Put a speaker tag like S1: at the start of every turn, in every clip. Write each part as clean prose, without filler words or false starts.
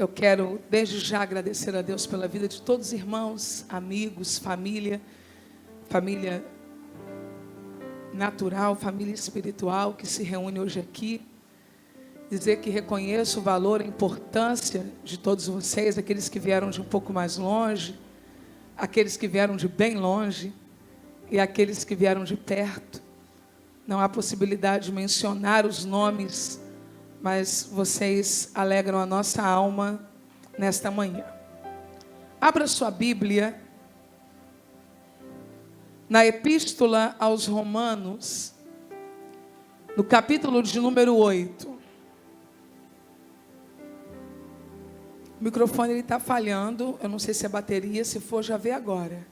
S1: Eu quero desde já agradecer a Deus pela vida de todos os irmãos, amigos, família natural, família espiritual que se reúne hoje aqui. Dizer que reconheço o valor, a importância de todos vocês, aqueles que vieram de um pouco mais longe, aqueles que vieram de bem longe e aqueles que vieram de perto. Não há possibilidade de mencionar os nomes, mas vocês alegram a nossa alma nesta manhã. Abra sua Bíblia na Epístola aos Romanos, no capítulo de número 8. O microfone está falhando, eu não sei se é bateria, se for já vê agora.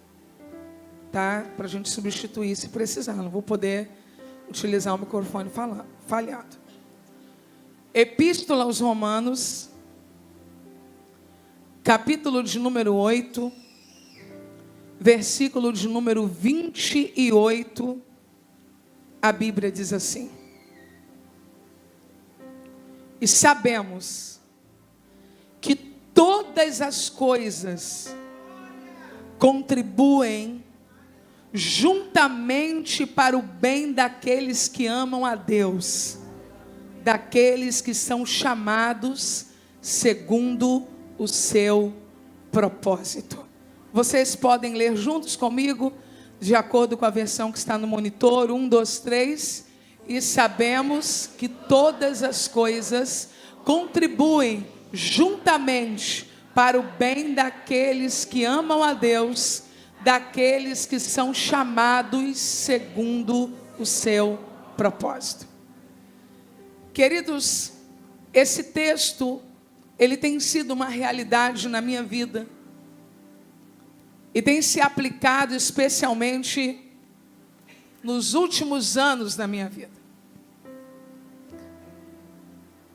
S1: Tá? Para a gente substituir se precisar, não vou poder utilizar o microfone falhado. Epístola aos Romanos, capítulo de número 8, versículo de número 28, a Bíblia diz assim: e sabemos que todas as coisas contribuem juntamente para o bem daqueles que amam a Deus, daqueles que são chamados segundo o seu propósito. Vocês podem ler juntos comigo, de acordo com a versão que está no monitor. 1, 2, 3. E sabemos que todas as coisas contribuem juntamente para o bem daqueles que amam a Deus, daqueles que são chamados segundo o seu propósito. Queridos, esse texto, ele tem sido uma realidade na minha vida e tem se aplicado especialmente nos últimos anos da minha vida.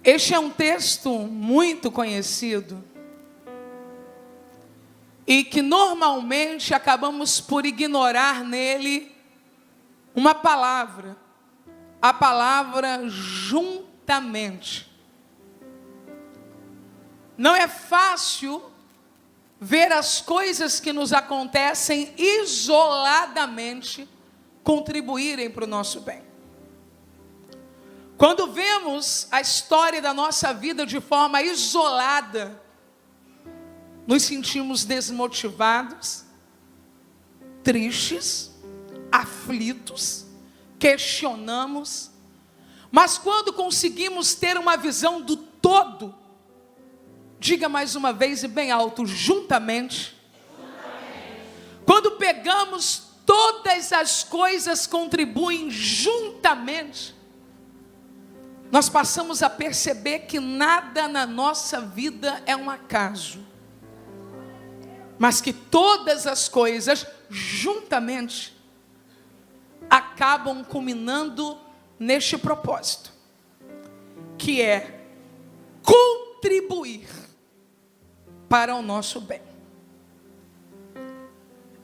S1: Este é um texto muito conhecido e que normalmente acabamos por ignorar nele uma palavra, a palavra juntamente. Não é fácil ver as coisas que nos acontecem isoladamente contribuírem para o nosso bem. Quando vemos a história da nossa vida de forma isolada, nos sentimos desmotivados, tristes, aflitos, questionamos. Mas quando conseguimos ter uma visão do todo, diga mais uma vez e bem alto: juntamente. Quando pegamos todas as coisas contribuem juntamente, nós passamos a perceber que nada na nossa vida é um acaso, mas que todas as coisas juntamente acabam culminando neste propósito, que é contribuir para o nosso bem.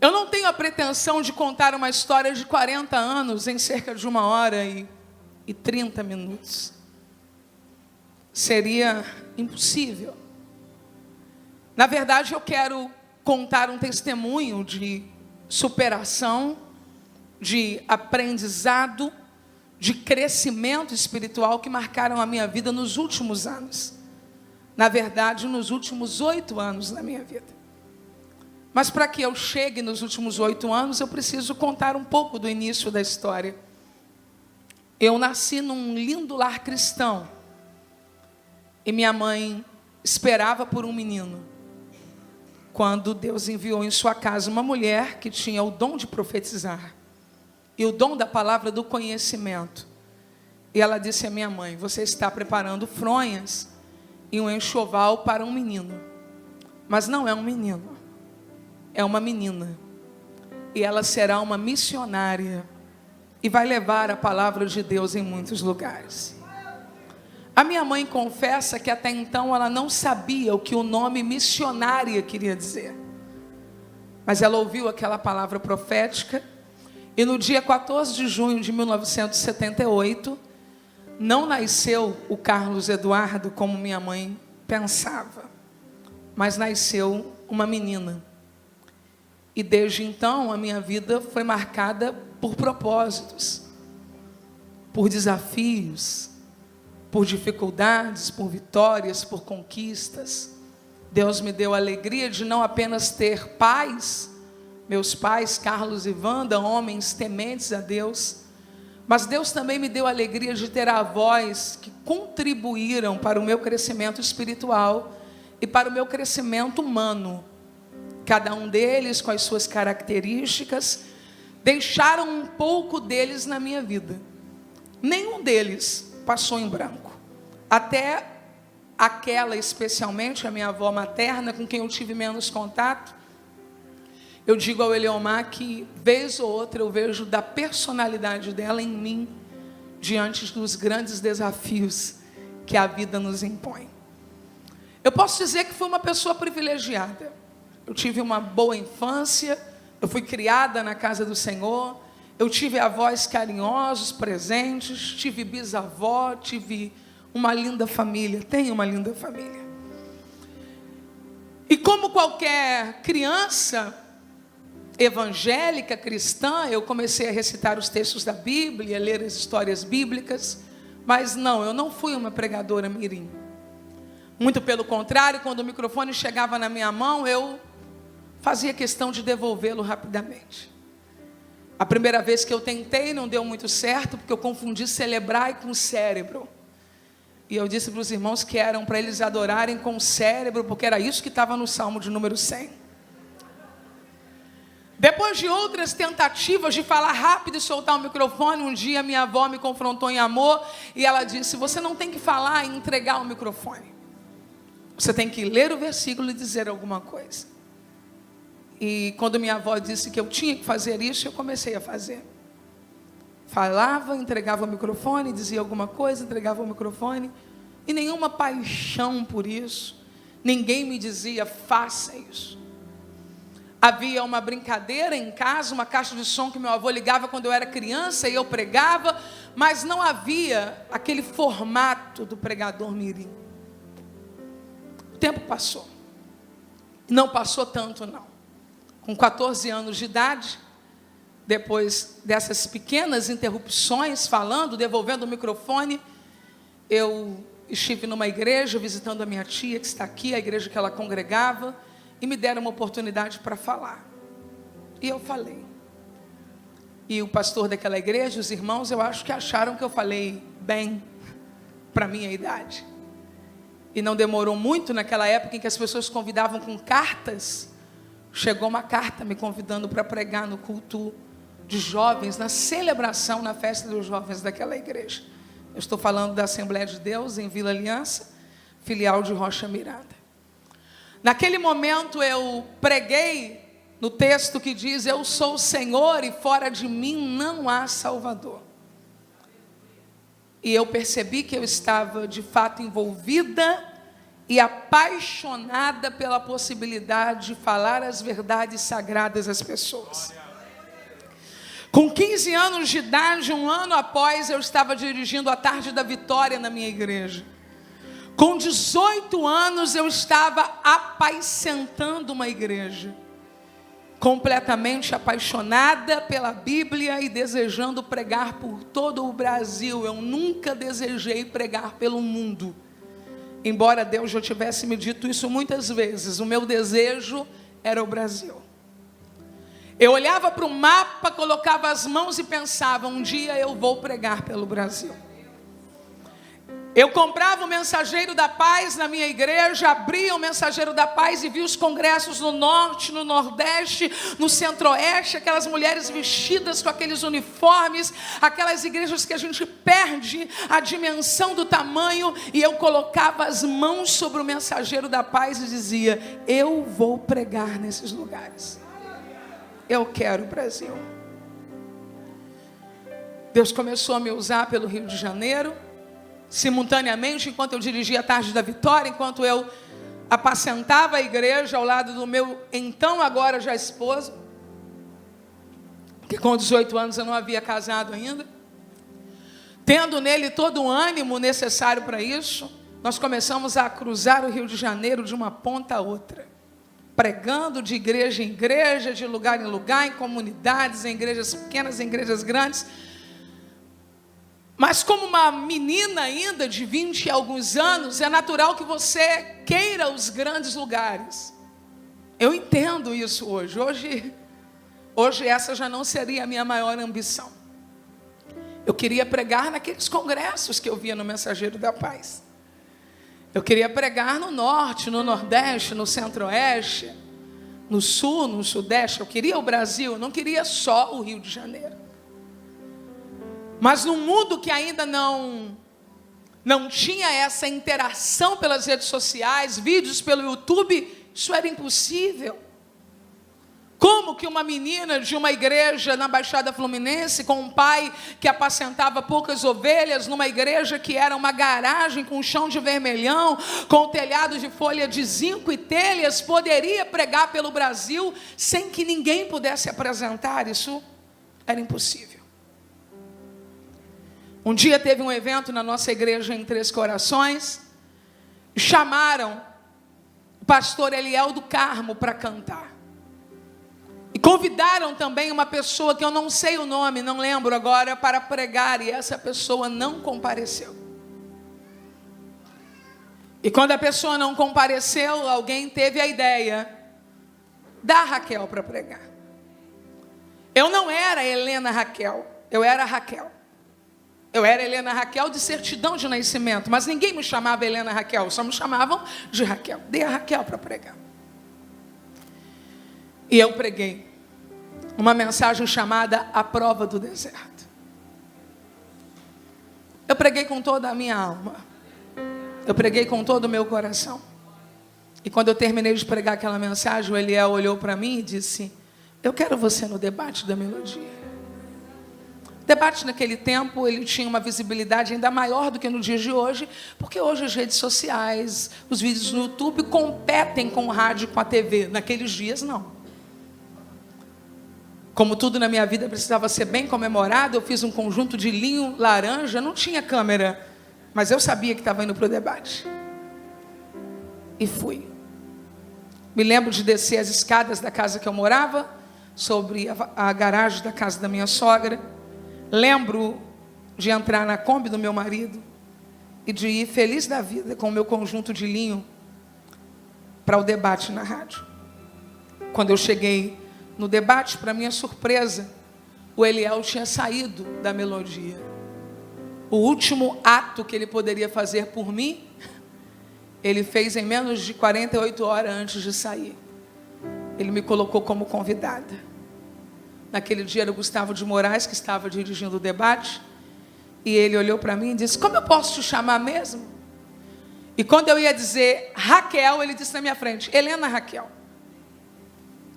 S1: Eu não tenho a pretensão de contar uma história de 40 anos em cerca de 1h30 minutos. Seria impossível. Na verdade, eu quero contar um testemunho de superação, de aprendizado, de crescimento espiritual que marcaram a minha vida nos últimos anos. Na verdade, nos últimos 8 anos da minha vida. Mas para que eu chegue nos últimos 8 anos, eu preciso contar um pouco do início da história. Eu nasci num lindo lar cristão. E minha mãe esperava por um menino. Quando Deus enviou em sua casa uma mulher que tinha o dom de profetizar e o dom da palavra do conhecimento. E ela disse à minha mãe: você está preparando fronhas e um enxoval para um menino. Mas não é um menino, é uma menina. E ela será uma missionária e vai levar a palavra de Deus em muitos lugares. A minha mãe confessa que até então ela não sabia o que o nome missionária queria dizer. Mas ela ouviu aquela palavra profética e no dia 14 de junho de 1978, não nasceu o Carlos Eduardo como minha mãe pensava. mas nasceu uma menina. E desde então a minha vida foi marcada por propósitos, por desafios, por dificuldades, por vitórias, por conquistas. Deus me deu a alegria de não apenas ter pais, meus pais, Carlos e Wanda, homens tementes a Deus, mas Deus também me deu a alegria de ter avós que contribuíram para o meu crescimento espiritual e para o meu crescimento humano. Cada um deles, com as suas características, deixaram um pouco deles na minha vida. Nenhum deles passou em branco. Até aquela, especialmente a minha avó materna, com quem eu tive menos contato, eu digo ao Eleomar que, vez ou outra, eu vejo da personalidade dela em mim, diante dos grandes desafios que a vida nos impõe. Eu posso dizer que fui uma pessoa privilegiada. Eu tive uma boa infância, eu fui criada na casa do Senhor, eu tive avós carinhosos, presentes, tive bisavó, tive uma linda família, tenho uma linda família. E como qualquer criança evangélica, cristã, eu comecei a recitar os textos da Bíblia, a ler as histórias bíblicas, mas não, eu não fui uma pregadora mirim. Muito pelo contrário, quando o microfone chegava na minha mão, eu fazia questão de devolvê-lo rapidamente. A primeira vez que eu tentei não deu muito certo, porque eu confundi celebrar com cérebro. E eu disse para os irmãos que eram para eles adorarem com o cérebro, porque era isso que estava no Salmo de número 100. Depois de outras tentativas de falar rápido e soltar o microfone, um dia minha avó me confrontou em amor e ela disse: você não tem que falar e entregar o microfone. Você tem que ler o versículo e dizer alguma coisa. E quando minha avó disse que eu tinha que fazer isso, eu comecei a fazer. Falava, entregava o microfone, dizia alguma coisa, entregava o microfone. E nenhuma paixão por isso. Ninguém me dizia: faça isso. Havia uma brincadeira em casa, uma caixa de som que meu avô ligava quando eu era criança e eu pregava, mas não havia aquele formato do pregador mirim. O tempo passou. Não passou tanto, não. Com 14 anos de idade, depois dessas pequenas interrupções, falando, devolvendo o microfone, eu estive numa igreja visitando a minha tia, que está aqui, a igreja que ela congregava, e me deram uma oportunidade para falar. E eu falei. E o pastor daquela igreja, os irmãos, eu acho que acharam que eu falei bem para a minha idade. E não demorou muito, naquela época em que as pessoas convidavam com cartas, chegou uma carta me convidando para pregar no culto de jovens, na celebração, na festa dos jovens daquela igreja. Eu estou falando da Assembleia de Deus em Vila Aliança, filial de Rocha Miranda. Naquele momento eu preguei no texto que diz: eu sou o Senhor e fora de mim não há Salvador. E eu percebi que eu estava de fato envolvida e apaixonada pela possibilidade de falar as verdades sagradas às pessoas. Com 15 anos de idade, um ano após, eu estava dirigindo a Tarde da Vitória na minha igreja. Com 18 anos, eu estava apacentando uma igreja. Completamente apaixonada pela Bíblia e desejando pregar por todo o Brasil. Eu nunca desejei pregar pelo mundo. Embora Deus já tivesse me dito isso muitas vezes, o meu desejo era o Brasil. Eu olhava para o mapa, colocava as mãos e pensava: um dia eu vou pregar pelo Brasil. Eu comprava o Mensageiro da Paz na minha igreja, abria o Mensageiro da Paz e via os congressos no norte, no nordeste, no centro-oeste, aquelas mulheres vestidas com aqueles uniformes, aquelas igrejas que a gente perde a dimensão do tamanho, e eu colocava as mãos sobre o Mensageiro da Paz e dizia: eu vou pregar nesses lugares. Eu quero o Brasil. Deus começou a me usar pelo Rio de Janeiro, simultaneamente, enquanto eu dirigia a Tarde da Vitória, enquanto eu apacentava a igreja ao lado do meu então agora já esposo, que com 18 anos eu não havia casado ainda, tendo nele todo o ânimo necessário para isso, nós começamos a cruzar o Rio de Janeiro de uma ponta a outra, pregando de igreja em igreja, de lugar em lugar, em comunidades, em igrejas pequenas, em igrejas grandes. Mas como uma menina ainda de 20 e alguns anos, é natural que você queira os grandes lugares. Eu entendo isso hoje. Hoje essa já não seria a minha maior ambição. Eu queria pregar naqueles congressos que eu via no Mensageiro da Paz. Eu queria pregar no norte, no nordeste, no centro-oeste, no sul, no sudeste. Eu queria o Brasil, eu não queria só o Rio de Janeiro. Mas num mundo que ainda não tinha essa interação pelas redes sociais, vídeos pelo YouTube, isso era impossível. Como que uma menina de uma igreja na Baixada Fluminense, com um pai que apacentava poucas ovelhas, numa igreja que era uma garagem com chão de vermelhão, com telhado de folha de zinco e telhas, poderia pregar pelo Brasil sem que ninguém pudesse apresentar? Isso era impossível. Um dia teve um evento na nossa igreja em Três Corações, chamaram o pastor Eliel do Carmo para cantar. E convidaram também uma pessoa que eu não sei o nome, não lembro agora, para pregar, e essa pessoa não compareceu. E quando a pessoa não compareceu, alguém teve a ideia da Raquel para pregar. Eu não era Helena Raquel, eu era Raquel. Eu era Helena Raquel de certidão de nascimento, mas ninguém me chamava Helena Raquel, só me chamavam de Raquel. Dei a Raquel para pregar. E eu preguei uma mensagem chamada A Prova do Deserto. Eu preguei com toda a minha alma. Eu preguei com todo o meu coração. E quando eu terminei de pregar aquela mensagem, o Eliel olhou para mim e disse: eu quero você no debate da melodia. O debate naquele tempo, ele tinha uma visibilidade ainda maior do que no dia de hoje, porque hoje as redes sociais, os vídeos no YouTube competem com o rádio, com a TV. Naqueles dias, não. Como tudo na minha vida precisava ser bem comemorado, eu fiz um conjunto de linho laranja, não tinha câmera, mas eu sabia que estava indo para o debate. E fui. Me lembro de descer as escadas da casa que eu morava, sobre a garagem da casa da minha sogra. Lembro de entrar na Kombi do meu marido e de ir feliz da vida com o meu conjunto de linho para o debate na rádio. Quando eu cheguei no debate, para minha surpresa, o Eliel tinha saído da melodia. O último ato que ele poderia fazer por mim, ele fez em menos de 48 horas antes de sair. Ele me colocou como convidada. Naquele dia era o Gustavo de Moraes que estava dirigindo o debate. E ele olhou para mim e disse: como eu posso te chamar mesmo? E quando eu ia dizer Raquel, ele disse na minha frente: Helena Raquel.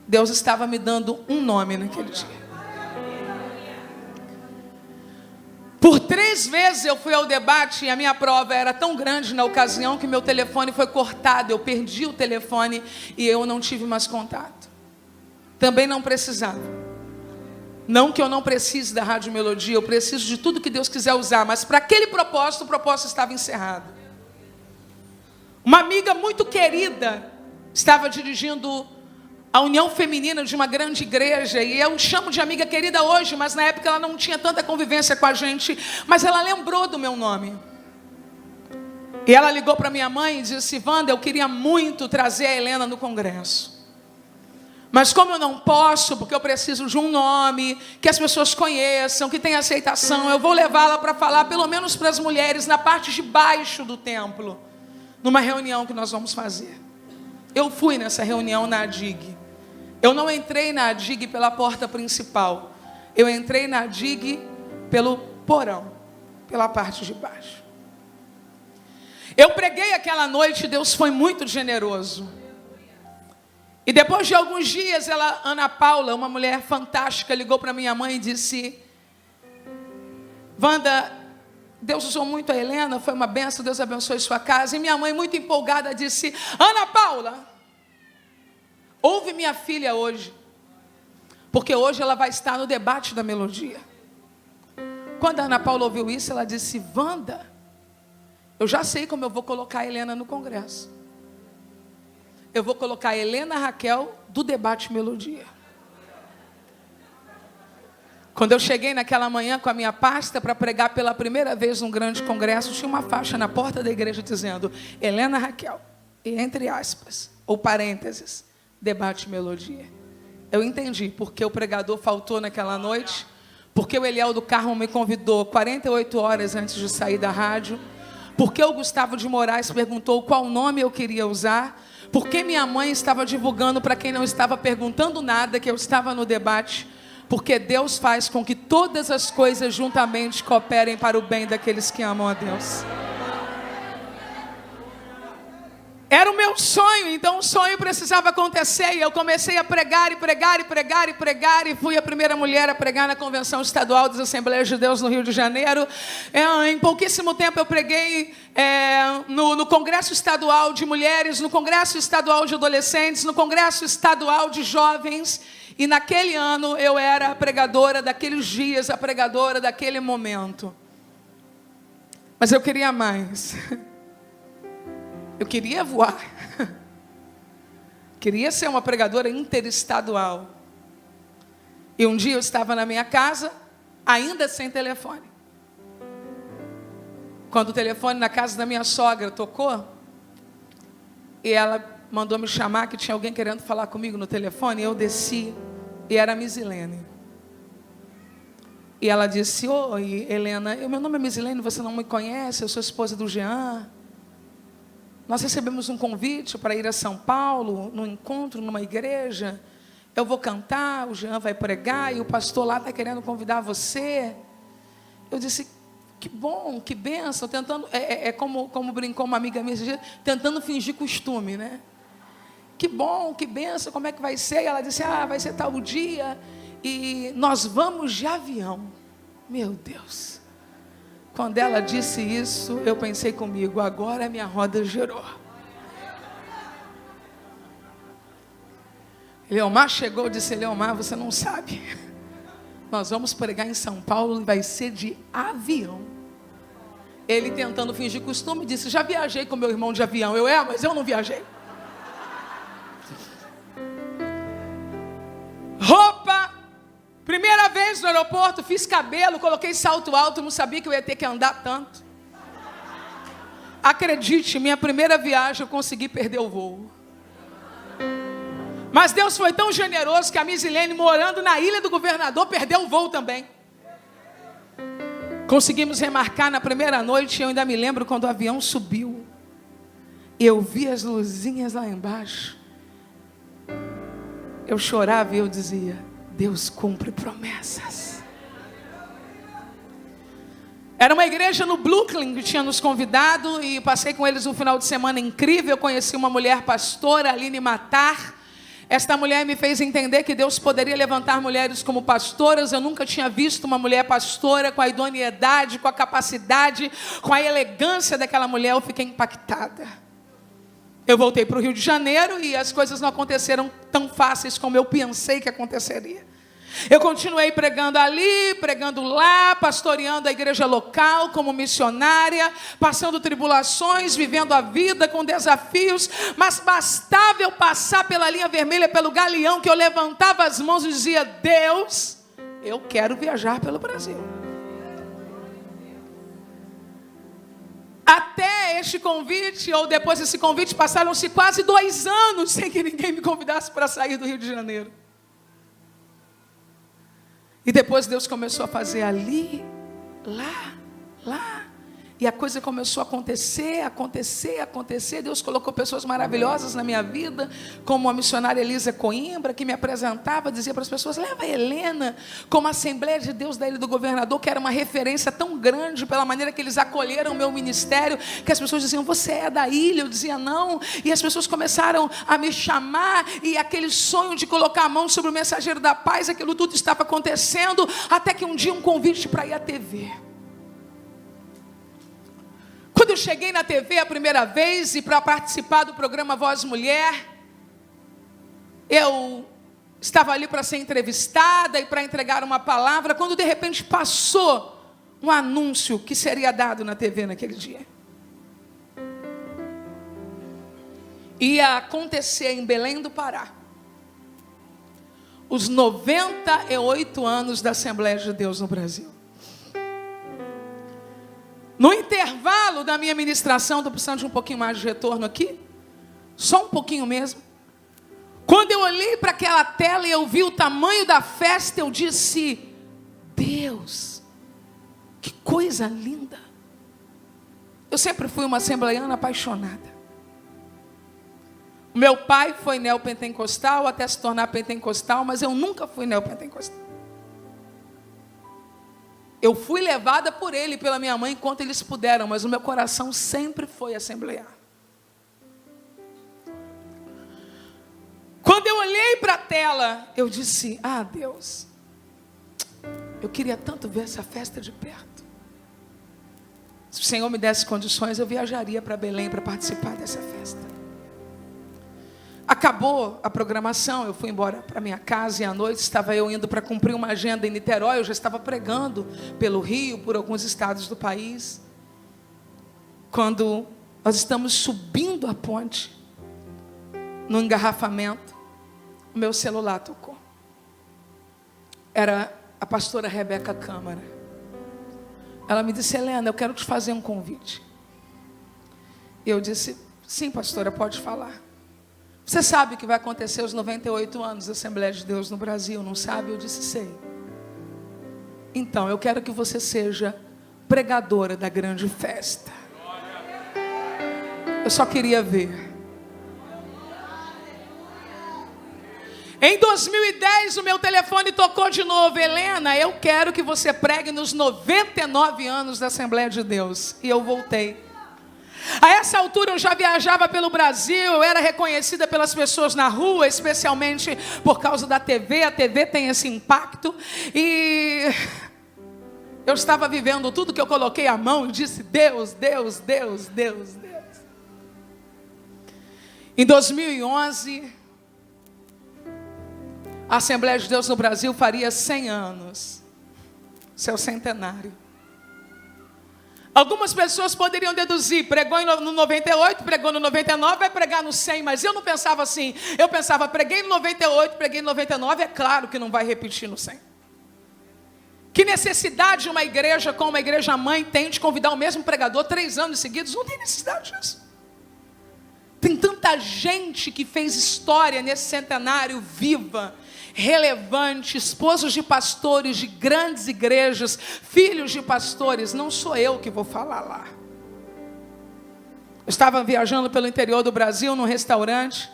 S1: Deus estava me dando um nome naquele dia. Por 3 vezes eu fui ao debate e a minha prova era tão grande na ocasião que meu telefone foi cortado. Eu perdi o telefone e eu não tive mais contato. Também não precisava. Não que eu não precise da Rádio Melodia, eu preciso de tudo que Deus quiser usar, mas para aquele propósito, o propósito estava encerrado. Uma amiga muito querida estava dirigindo a união feminina de uma grande igreja, e eu chamo de amiga querida hoje, mas na época ela não tinha tanta convivência com a gente, mas ela lembrou do meu nome. E ela ligou para minha mãe e disse: Wanda, eu queria muito trazer a Helena no congresso. Mas como eu não posso, porque eu preciso de um nome, que as pessoas conheçam, que tenha aceitação, eu vou levá-la para falar, pelo menos para as mulheres, na parte de baixo do templo, numa reunião que nós vamos fazer. Eu fui nessa reunião na ADIG. Eu não entrei na ADIG pela porta principal. Eu entrei na ADIG pelo porão, pela parte de baixo. Eu preguei aquela noite, Deus foi muito generoso. E depois de alguns dias, Ana Paula, uma mulher fantástica, ligou para minha mãe e disse: Wanda, Deus usou muito a Helena, foi uma benção, Deus abençoe sua casa. E minha mãe, muito empolgada, disse: Ana Paula, ouve minha filha hoje, porque hoje ela vai estar no debate da melodia. Quando a Ana Paula ouviu isso, ela disse: Wanda, Eu já sei como eu vou colocar a Helena no congresso. Eu vou colocar a Helena Raquel do debate Melodia. Quando eu cheguei naquela manhã com a minha pasta para pregar pela primeira vez num grande congresso, tinha uma faixa na porta da igreja dizendo Helena Raquel, e entre aspas, ou parênteses, debate Melodia. Eu entendi porque o pregador faltou naquela noite, porque o Eliel do Carmo me convidou 48 horas antes de sair da rádio, porque o Gustavo de Moraes perguntou qual nome eu queria usar, porque minha mãe estava divulgando para quem não estava perguntando nada que eu estava no debate, porque Deus faz com que todas as coisas juntamente cooperem para o bem daqueles que amam a Deus. Era o meu sonho, então o sonho precisava acontecer. E eu comecei a pregar, e fui a primeira mulher a pregar na Convenção Estadual das Assembleias de Deus no Rio de Janeiro. Em pouquíssimo tempo eu preguei no Congresso Estadual de Mulheres, no Congresso Estadual de Adolescentes, no Congresso Estadual de Jovens. E naquele ano eu era a pregadora daqueles dias, a pregadora daquele momento. Mas eu queria mais. Eu queria voar. Queria ser uma pregadora interestadual. E um dia eu estava na minha casa, ainda sem telefone. Quando o telefone na casa da minha sogra tocou, e ela mandou me chamar, que tinha alguém querendo falar comigo no telefone, eu desci, e era a Misilene. E ela disse, oi, Helena, meu nome é Misilene, você não me conhece, eu sou esposa do Jean. Nós recebemos um convite para ir a São Paulo, num encontro, numa igreja. Eu vou cantar, o Jean vai pregar, e o pastor lá está querendo convidar você. Eu disse, que bom, que bênção, tentando, como brincou uma amiga minha, tentando fingir costume, né? Que bom, que bênção, como é que vai ser? E ela disse, vai ser tal dia, e nós vamos de avião. Meu Deus. Quando ela disse isso, eu pensei comigo, agora a minha roda girou. Leomar chegou e disse, Leomar, você não sabe. Nós vamos pregar em São Paulo e vai ser de avião. Ele tentando fingir costume, disse, já viajei com meu irmão de avião. Mas eu não viajei. Roupa. Primeira vez no aeroporto, fiz cabelo, coloquei salto alto, não sabia que eu ia ter que andar tanto. Acredite, minha primeira viagem eu consegui perder o voo. Mas Deus foi tão generoso que a Misilene, morando na Ilha do Governador, perdeu o voo também. Conseguimos remarcar na primeira noite, eu ainda me lembro quando o avião subiu. Eu vi as luzinhas lá embaixo. Eu chorava e eu dizia, Deus cumpre promessas. Era uma igreja no Brooklyn que tinha nos convidado e passei com eles um final de semana incrível. Eu conheci uma mulher pastora, Aline Matar. Esta mulher me fez entender que Deus poderia levantar mulheres como pastoras. Eu nunca tinha visto uma mulher pastora com a idoneidade, com a capacidade, com a elegância daquela mulher. Eu fiquei impactada. Eu voltei para o Rio de Janeiro e as coisas não aconteceram tão fáceis como eu pensei que aconteceria. Eu continuei pregando ali, pregando lá, pastoreando a igreja local como missionária, passando tribulações, vivendo a vida com desafios, mas bastava eu passar pela linha vermelha, pelo galeão, que eu levantava as mãos e dizia, Deus, eu quero viajar pelo Brasil. Até este convite, ou depois desse convite, passaram-se quase 2 anos sem que ninguém me convidasse para sair do Rio de Janeiro. E depois Deus começou a fazer ali, lá. E a coisa começou a acontecer. Deus colocou pessoas maravilhosas na minha vida, como a missionária Elisa Coimbra, que me apresentava, dizia para as pessoas, leva a Helena, como a Assembleia de Deus da Ilha do Governador, que era uma referência tão grande, pela maneira que eles acolheram o meu ministério, que as pessoas diziam, você é da ilha? Eu dizia, não. E as pessoas começaram a me chamar, e aquele sonho de colocar a mão sobre o mensageiro da paz, aquilo tudo estava acontecendo, até que um dia um convite para ir à TV. Quando eu cheguei na TV a primeira vez e para participar do programa Voz Mulher, eu estava ali para ser entrevistada e para entregar uma palavra, quando de repente passou um anúncio que seria dado na TV naquele dia. ia acontecer em Belém do Pará os 98 anos da Assembleia de Deus no Brasil. No intervalo da minha ministração, estou precisando de um pouquinho mais de retorno aqui, só um pouquinho mesmo. Quando eu olhei para aquela tela e eu vi o tamanho da festa, eu disse: Deus, que coisa linda. Eu sempre fui uma assembleiana apaixonada. O meu pai foi neopentecostal até se tornar pentecostal, mas eu nunca fui neopentecostal. Eu fui levada por ele e pela minha mãe enquanto eles puderam, mas o meu coração sempre foi assemblear. Quando eu olhei para a tela, eu disse: ah, Deus, eu queria tanto ver essa festa de perto. Se o Senhor me desse condições, eu viajaria para Belém para participar dessa festa. Acabou a programação, eu fui embora para minha casa e à noite estava eu indo para cumprir uma agenda em Niterói. Eu já estava pregando pelo Rio, por alguns estados do país. Quando nós estamos subindo a ponte, no engarrafamento, o meu celular tocou. Era a pastora Rebeca Câmara. Ela me disse: Helena, eu quero te fazer um convite. E eu disse: sim, pastora, pode falar. Você sabe que vai acontecer os 98 anos da Assembleia de Deus no Brasil, não sabe? Eu disse: sei. Então, eu quero que você seja pregadora da grande festa. Eu só queria ver. Em 2010, o meu telefone tocou de novo: Helena, eu quero que você pregue nos 99 anos da Assembleia de Deus. E eu voltei. A essa altura eu já viajava pelo Brasil, eu era reconhecida pelas pessoas na rua, especialmente por causa da TV. A TV tem esse impacto. E eu estava vivendo tudo que eu coloquei a mão e disse: Deus, Deus, Deus, Deus, Deus. Em 2011, a Assembleia de Deus no Brasil faria 100 anos, seu centenário. Algumas pessoas poderiam deduzir: pregou no 98, pregou no 99, vai pregar no 100. Mas eu não pensava assim. Eu pensava: preguei no 98, preguei no 99, é claro que não vai repetir no 100. Que necessidade uma igreja como uma igreja mãe tem de convidar o mesmo pregador 3 anos seguidos? Não tem necessidade disso. Tem tanta gente que fez história nesse centenário viva, relevante, esposos de pastores de grandes igrejas, filhos de pastores. Não sou eu que vou falar lá. Eu estava viajando pelo interior do Brasil, num restaurante,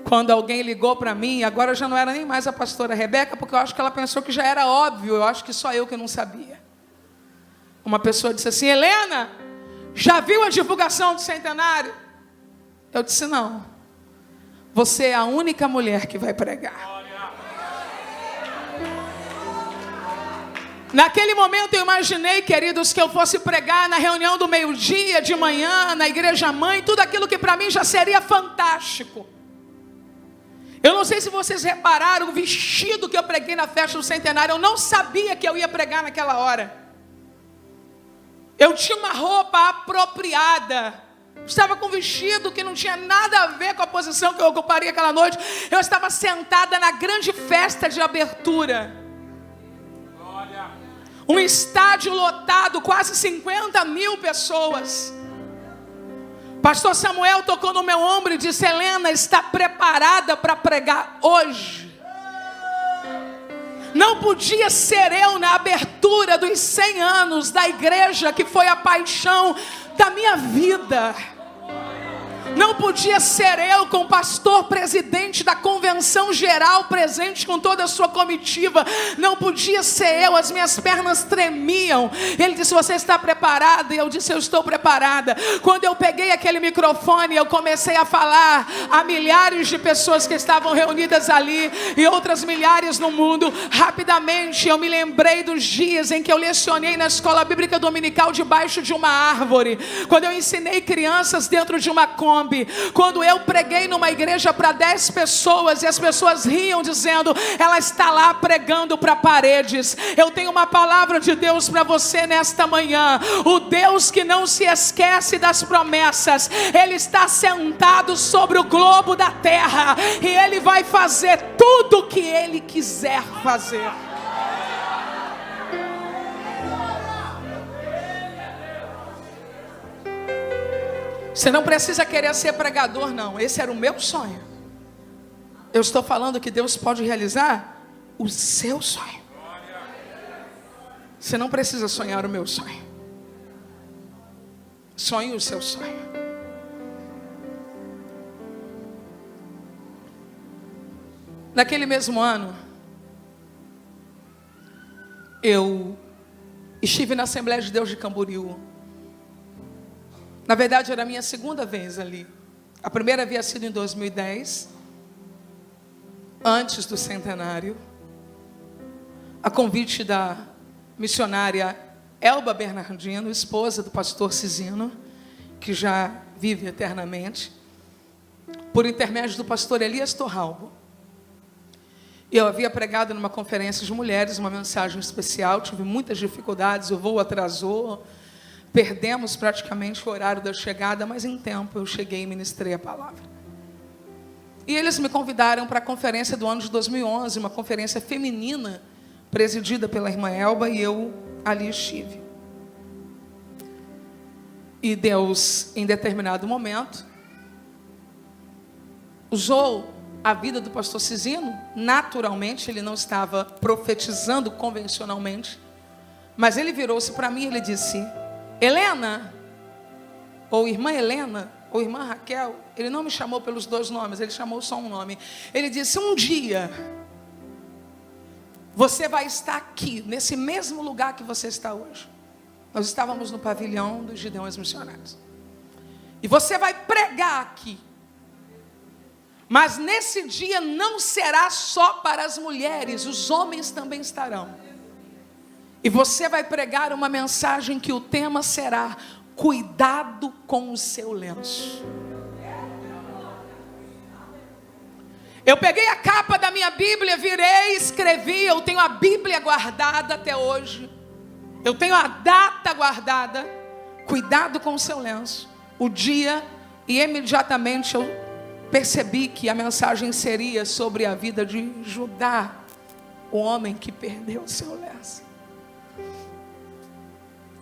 S1: quando alguém ligou para mim. Agora já não era nem mais a pastora Rebeca, porque eu acho que ela pensou que já era óbvio. Eu acho que só eu que não sabia. Uma pessoa disse assim: Helena, já viu a divulgação do centenário? Eu disse: não. Você é a única mulher que vai pregar. Naquele momento eu imaginei, queridos, que eu fosse pregar na reunião do meio-dia, de manhã, na igreja mãe, tudo aquilo que para mim já seria fantástico. Eu não sei se vocês repararam o vestido que eu preguei na festa do centenário. Eu não sabia que eu ia pregar naquela hora. Eu tinha uma roupa apropriada. Estava com um vestido que não tinha nada a ver com a posição que eu ocuparia aquela noite. Eu estava sentada na grande festa de abertura. Um estádio lotado, quase 50 mil pessoas. Pastor Samuel tocou no meu ombro e disse: Helena, está preparada para pregar hoje? Não podia ser eu na abertura dos 100 anos da igreja, que foi a paixão da minha vida. Não podia ser eu com o pastor presidente da convenção geral presente com toda a sua comitiva. Não podia ser eu, as minhas pernas tremiam. Ele disse: você está preparada? E eu disse: eu estou preparada. Quando eu peguei aquele microfone, eu comecei a falar a milhares de pessoas que estavam reunidas ali e outras milhares no mundo. Rapidamente eu me lembrei dos dias em que eu lecionei na escola bíblica dominical debaixo de uma árvore, quando eu ensinei crianças dentro de uma Kombi. Kombi, quando eu preguei numa igreja para 10 pessoas e as pessoas riam dizendo, ela está lá pregando para paredes. Eu tenho uma palavra de Deus para você nesta manhã. O Deus que não se esquece das promessas, Ele está sentado sobre o globo da terra e Ele vai fazer tudo o que Ele quiser fazer. Você não precisa querer ser pregador, não. Esse era o meu sonho. Eu estou falando que Deus pode realizar o seu sonho. Você não precisa sonhar o meu sonho. Sonhe o seu sonho. Naquele mesmo ano, eu estive na Assembleia de Deus de Camboriú. Na verdade, era a minha segunda vez ali. A primeira havia sido em 2010, antes do centenário, a convite da missionária Elba Bernardino, esposa do pastor Cisino, que já vive eternamente, por intermédio do pastor Elias Torralbo. Eu havia pregado numa conferência de mulheres, uma mensagem especial, tive muitas dificuldades, o voo atrasou, perdemos praticamente o horário da chegada, mas em tempo eu cheguei e ministrei a palavra. E eles me convidaram para a conferência do ano de 2011, uma conferência feminina, presidida pela irmã Elba, e eu ali estive. E Deus, em determinado momento, usou a vida do pastor Cisino. Naturalmente, ele não estava profetizando convencionalmente, mas ele virou-se para mim e ele disse, Helena, ou irmã Helena, ou irmã Raquel, ele não me chamou pelos dois nomes, ele chamou só um nome. Ele disse, um dia, você vai estar aqui, nesse mesmo lugar que você está hoje. Nós estávamos no pavilhão dos Gideões Missionários. E você vai pregar aqui. Mas nesse dia não será só para as mulheres, os homens também estarão. E você vai pregar uma mensagem que o tema será cuidado com o seu lenço. Eu peguei a capa da minha Bíblia, virei, escrevi, eu tenho a Bíblia guardada até hoje. Eu tenho a data guardada, cuidado com o seu lenço. O dia, e imediatamente eu percebi que a mensagem seria sobre a vida de Judá, o homem que perdeu o seu lenço.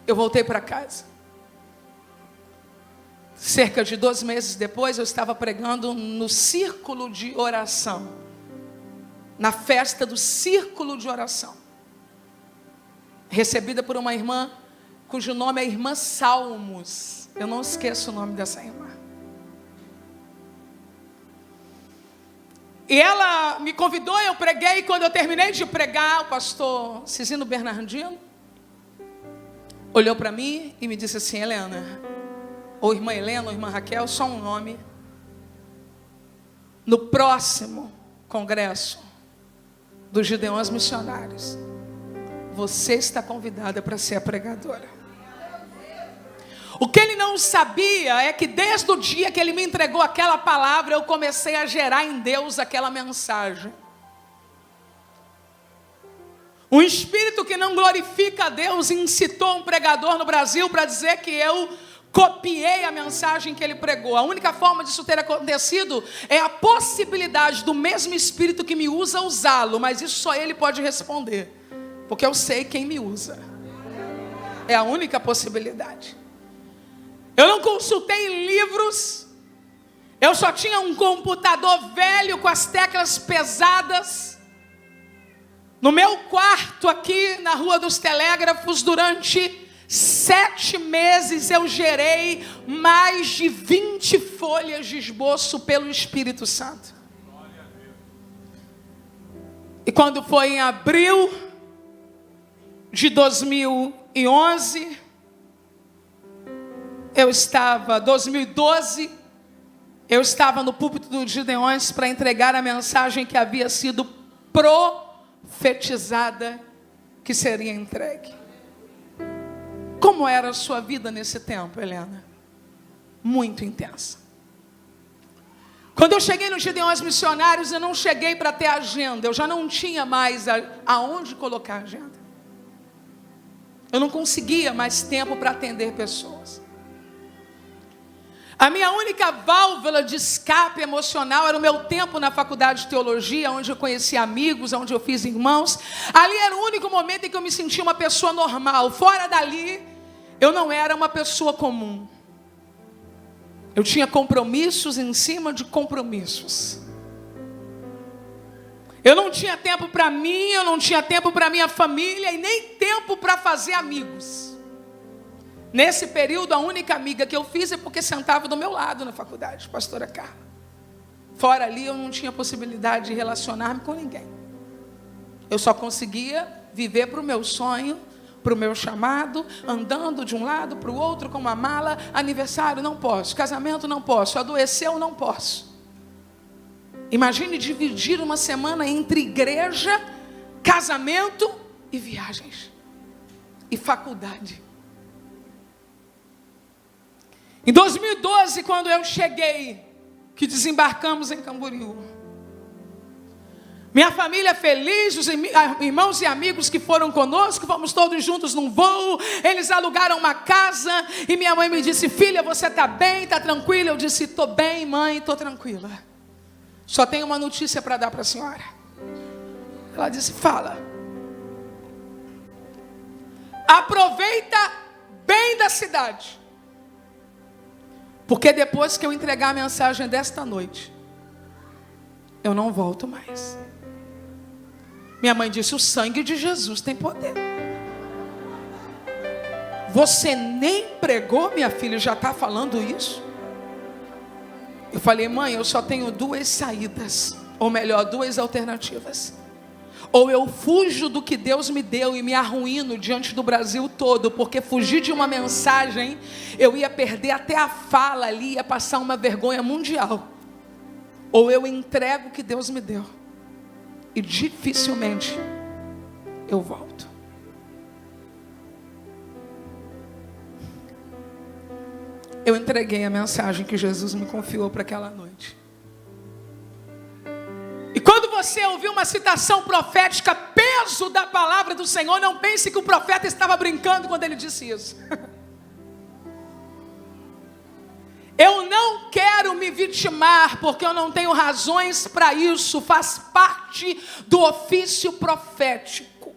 S1: Eu voltei para casa. Cerca de 2 meses depois, eu estava pregando no círculo de oração. Na festa do círculo de oração. Recebida por uma irmã, cujo nome é Irmã Salmos. Eu não esqueço o nome dessa irmã. E ela me convidou, eu preguei. Quando eu terminei de pregar, o pastor Cisino Bernardino olhou para mim e me disse assim, Helena, ou irmã Helena, ou irmã Raquel, só um nome. No próximo congresso dos Gideões Missionários, você está convidada para ser a pregadora. O que ele não sabia é que desde o dia que ele me entregou aquela palavra, eu comecei a gerar em Deus aquela mensagem. Um espírito que não glorifica a Deus incitou um pregador no Brasil para dizer que eu copiei a mensagem que ele pregou. A única forma disso ter acontecido é a possibilidade do mesmo espírito que me usa usá-lo, mas isso só ele pode responder, porque eu sei quem me usa. É a única possibilidade. Eu não consultei livros, eu só tinha um computador velho com as teclas pesadas. No meu quarto aqui na Rua dos Telégrafos, durante 7 meses eu gerei mais de 20 folhas de esboço pelo Espírito Santo. E quando foi em abril de 2011, 2012, eu estava no púlpito dos Gideões para entregar a mensagem que havia sido profetizada que seria entregue. Como era a sua vida nesse tempo, Helena? Muito intensa. Quando eu cheguei nos Gideões Missionários, eu não cheguei para ter agenda. Eu já não tinha mais aonde colocar agenda. Eu não conseguia mais tempo para atender pessoas. A minha única válvula de escape emocional era o meu tempo na faculdade de teologia, onde eu conheci amigos, onde eu fiz irmãos. Ali era o único momento em que eu me sentia uma pessoa normal. Fora dali, eu não era uma pessoa comum. Eu tinha compromissos em cima de compromissos. Eu não tinha tempo para mim, eu não tinha tempo para minha família e nem tempo para fazer amigos. Nesse período, a única amiga que eu fiz é porque sentava do meu lado na faculdade, pastora Carla. Fora ali, eu não tinha possibilidade de relacionar-me com ninguém. Eu só conseguia viver para o meu sonho, para o meu chamado, andando de um lado para o outro com uma mala. Aniversário não posso, casamento não posso, adoeceu não posso. Imagine dividir uma semana entre igreja, casamento e viagens. E faculdade. Em 2012, quando eu cheguei, que desembarcamos em Camboriú, minha família feliz, os irmãos e amigos que foram conosco, fomos todos juntos num voo, eles alugaram uma casa, e minha mãe me disse: filha, você está bem, está tranquila? Eu disse: estou bem, mãe, estou tranquila. Só tenho uma notícia para dar para a senhora. Ela disse: fala. Aproveita bem da cidade, porque depois que eu entregar a mensagem desta noite, eu não volto mais. Minha mãe disse: o sangue de Jesus tem poder. Você nem pregou, minha filha, já está falando isso? Eu falei: mãe, eu só tenho duas saídas, ou melhor, duas alternativas. Ou eu fujo do que Deus me deu e me arruíno diante do Brasil todo, porque fugir de uma mensagem, eu ia perder até a fala ali, ia passar uma vergonha mundial. Ou eu entrego o que Deus me deu, e dificilmente eu volto. Eu entreguei a mensagem que Jesus me confiou para aquela noite. E quando você ouvir uma citação profética, peso da palavra do Senhor, não pense que o profeta estava brincando quando ele disse isso. Eu não quero me vitimar, porque eu não tenho razões para isso, faz parte do ofício profético.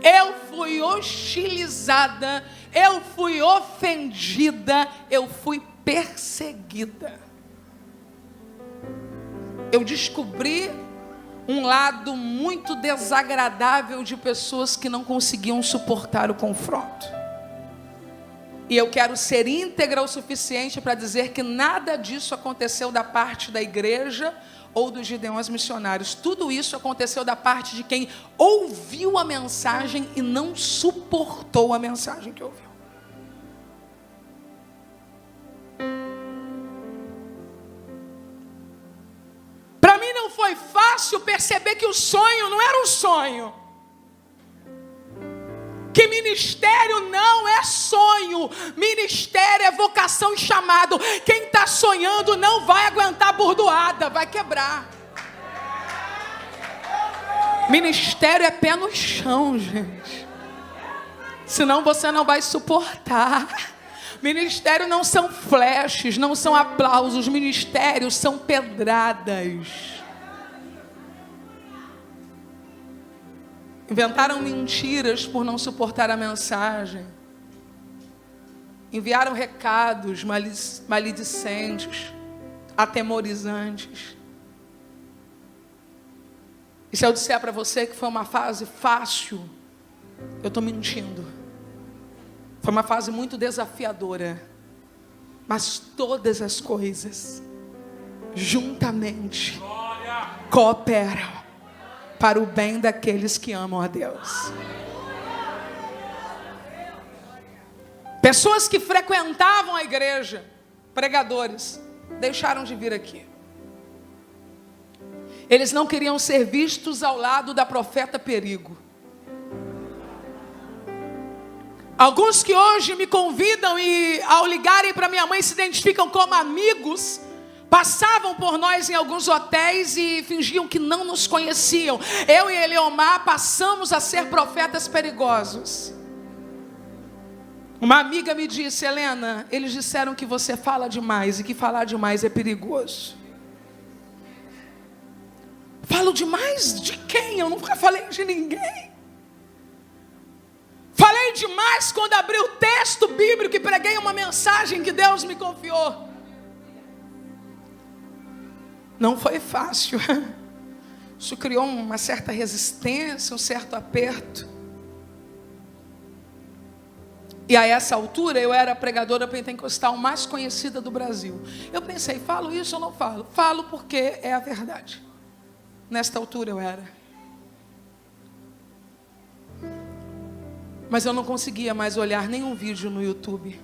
S1: Eu fui hostilizada, eu fui ofendida, eu fui perseguida. Eu descobri um lado muito desagradável de pessoas que não conseguiam suportar o confronto. E eu quero ser íntegra o suficiente para dizer que nada disso aconteceu da parte da igreja ou dos Gideões Missionários. Tudo isso aconteceu da parte de quem ouviu a mensagem e não suportou a mensagem que ouviu. Para mim não foi fácil perceber que o sonho não era um sonho. Que ministério não é sonho, ministério é vocação e chamado. Quem está sonhando não vai aguentar burdoada, vai quebrar. Ministério é pé no chão, gente. Senão você não vai suportar. Ministério não são flashes, não são aplausos. Ministérios são pedradas. Inventaram mentiras por não suportar a mensagem. Enviaram recados maledicentes, atemorizantes. E se eu disser para você que foi uma fase fácil, eu estou mentindo. Foi uma fase muito desafiadora. Mas todas as coisas, juntamente, cooperam para o bem daqueles que amam a Deus. Pessoas que frequentavam a igreja, pregadores, deixaram de vir aqui. Eles não queriam ser vistos ao lado da profeta Perigo. Alguns que hoje me convidam e ao ligarem para minha mãe se identificam como amigos, passavam por nós em alguns hotéis e fingiam que não nos conheciam. Eu e Eliomar passamos a ser profetas perigosos. Uma amiga me disse: Helena, eles disseram que você fala demais e que falar demais é perigoso. Falo demais de quem? Eu nunca falei de ninguém. Falei demais quando abri o texto bíblico e preguei uma mensagem que Deus me confiou. Não foi fácil. Isso criou uma certa resistência, um certo aperto. E a essa altura eu era a pregadora pentecostal mais conhecida do Brasil. Eu pensei, falo isso ou não falo? Falo porque é a verdade. Nesta altura eu era. Mas eu não conseguia mais olhar nenhum vídeo no YouTube.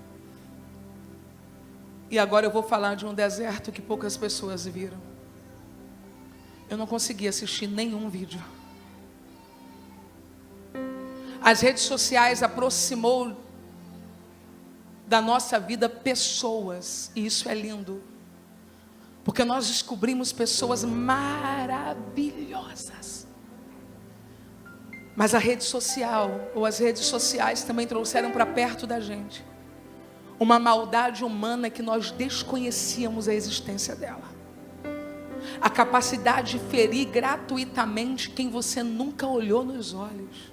S1: E agora eu vou falar de um deserto que poucas pessoas viram. Eu não conseguia assistir nenhum vídeo. As redes sociais aproximou da nossa vida pessoas, e isso é lindo, porque nós descobrimos pessoas maravilhosas. Mas a rede social, ou as redes sociais também trouxeram para perto da gente uma maldade humana que nós desconhecíamos a existência dela. A capacidade de ferir gratuitamente quem você nunca olhou nos olhos.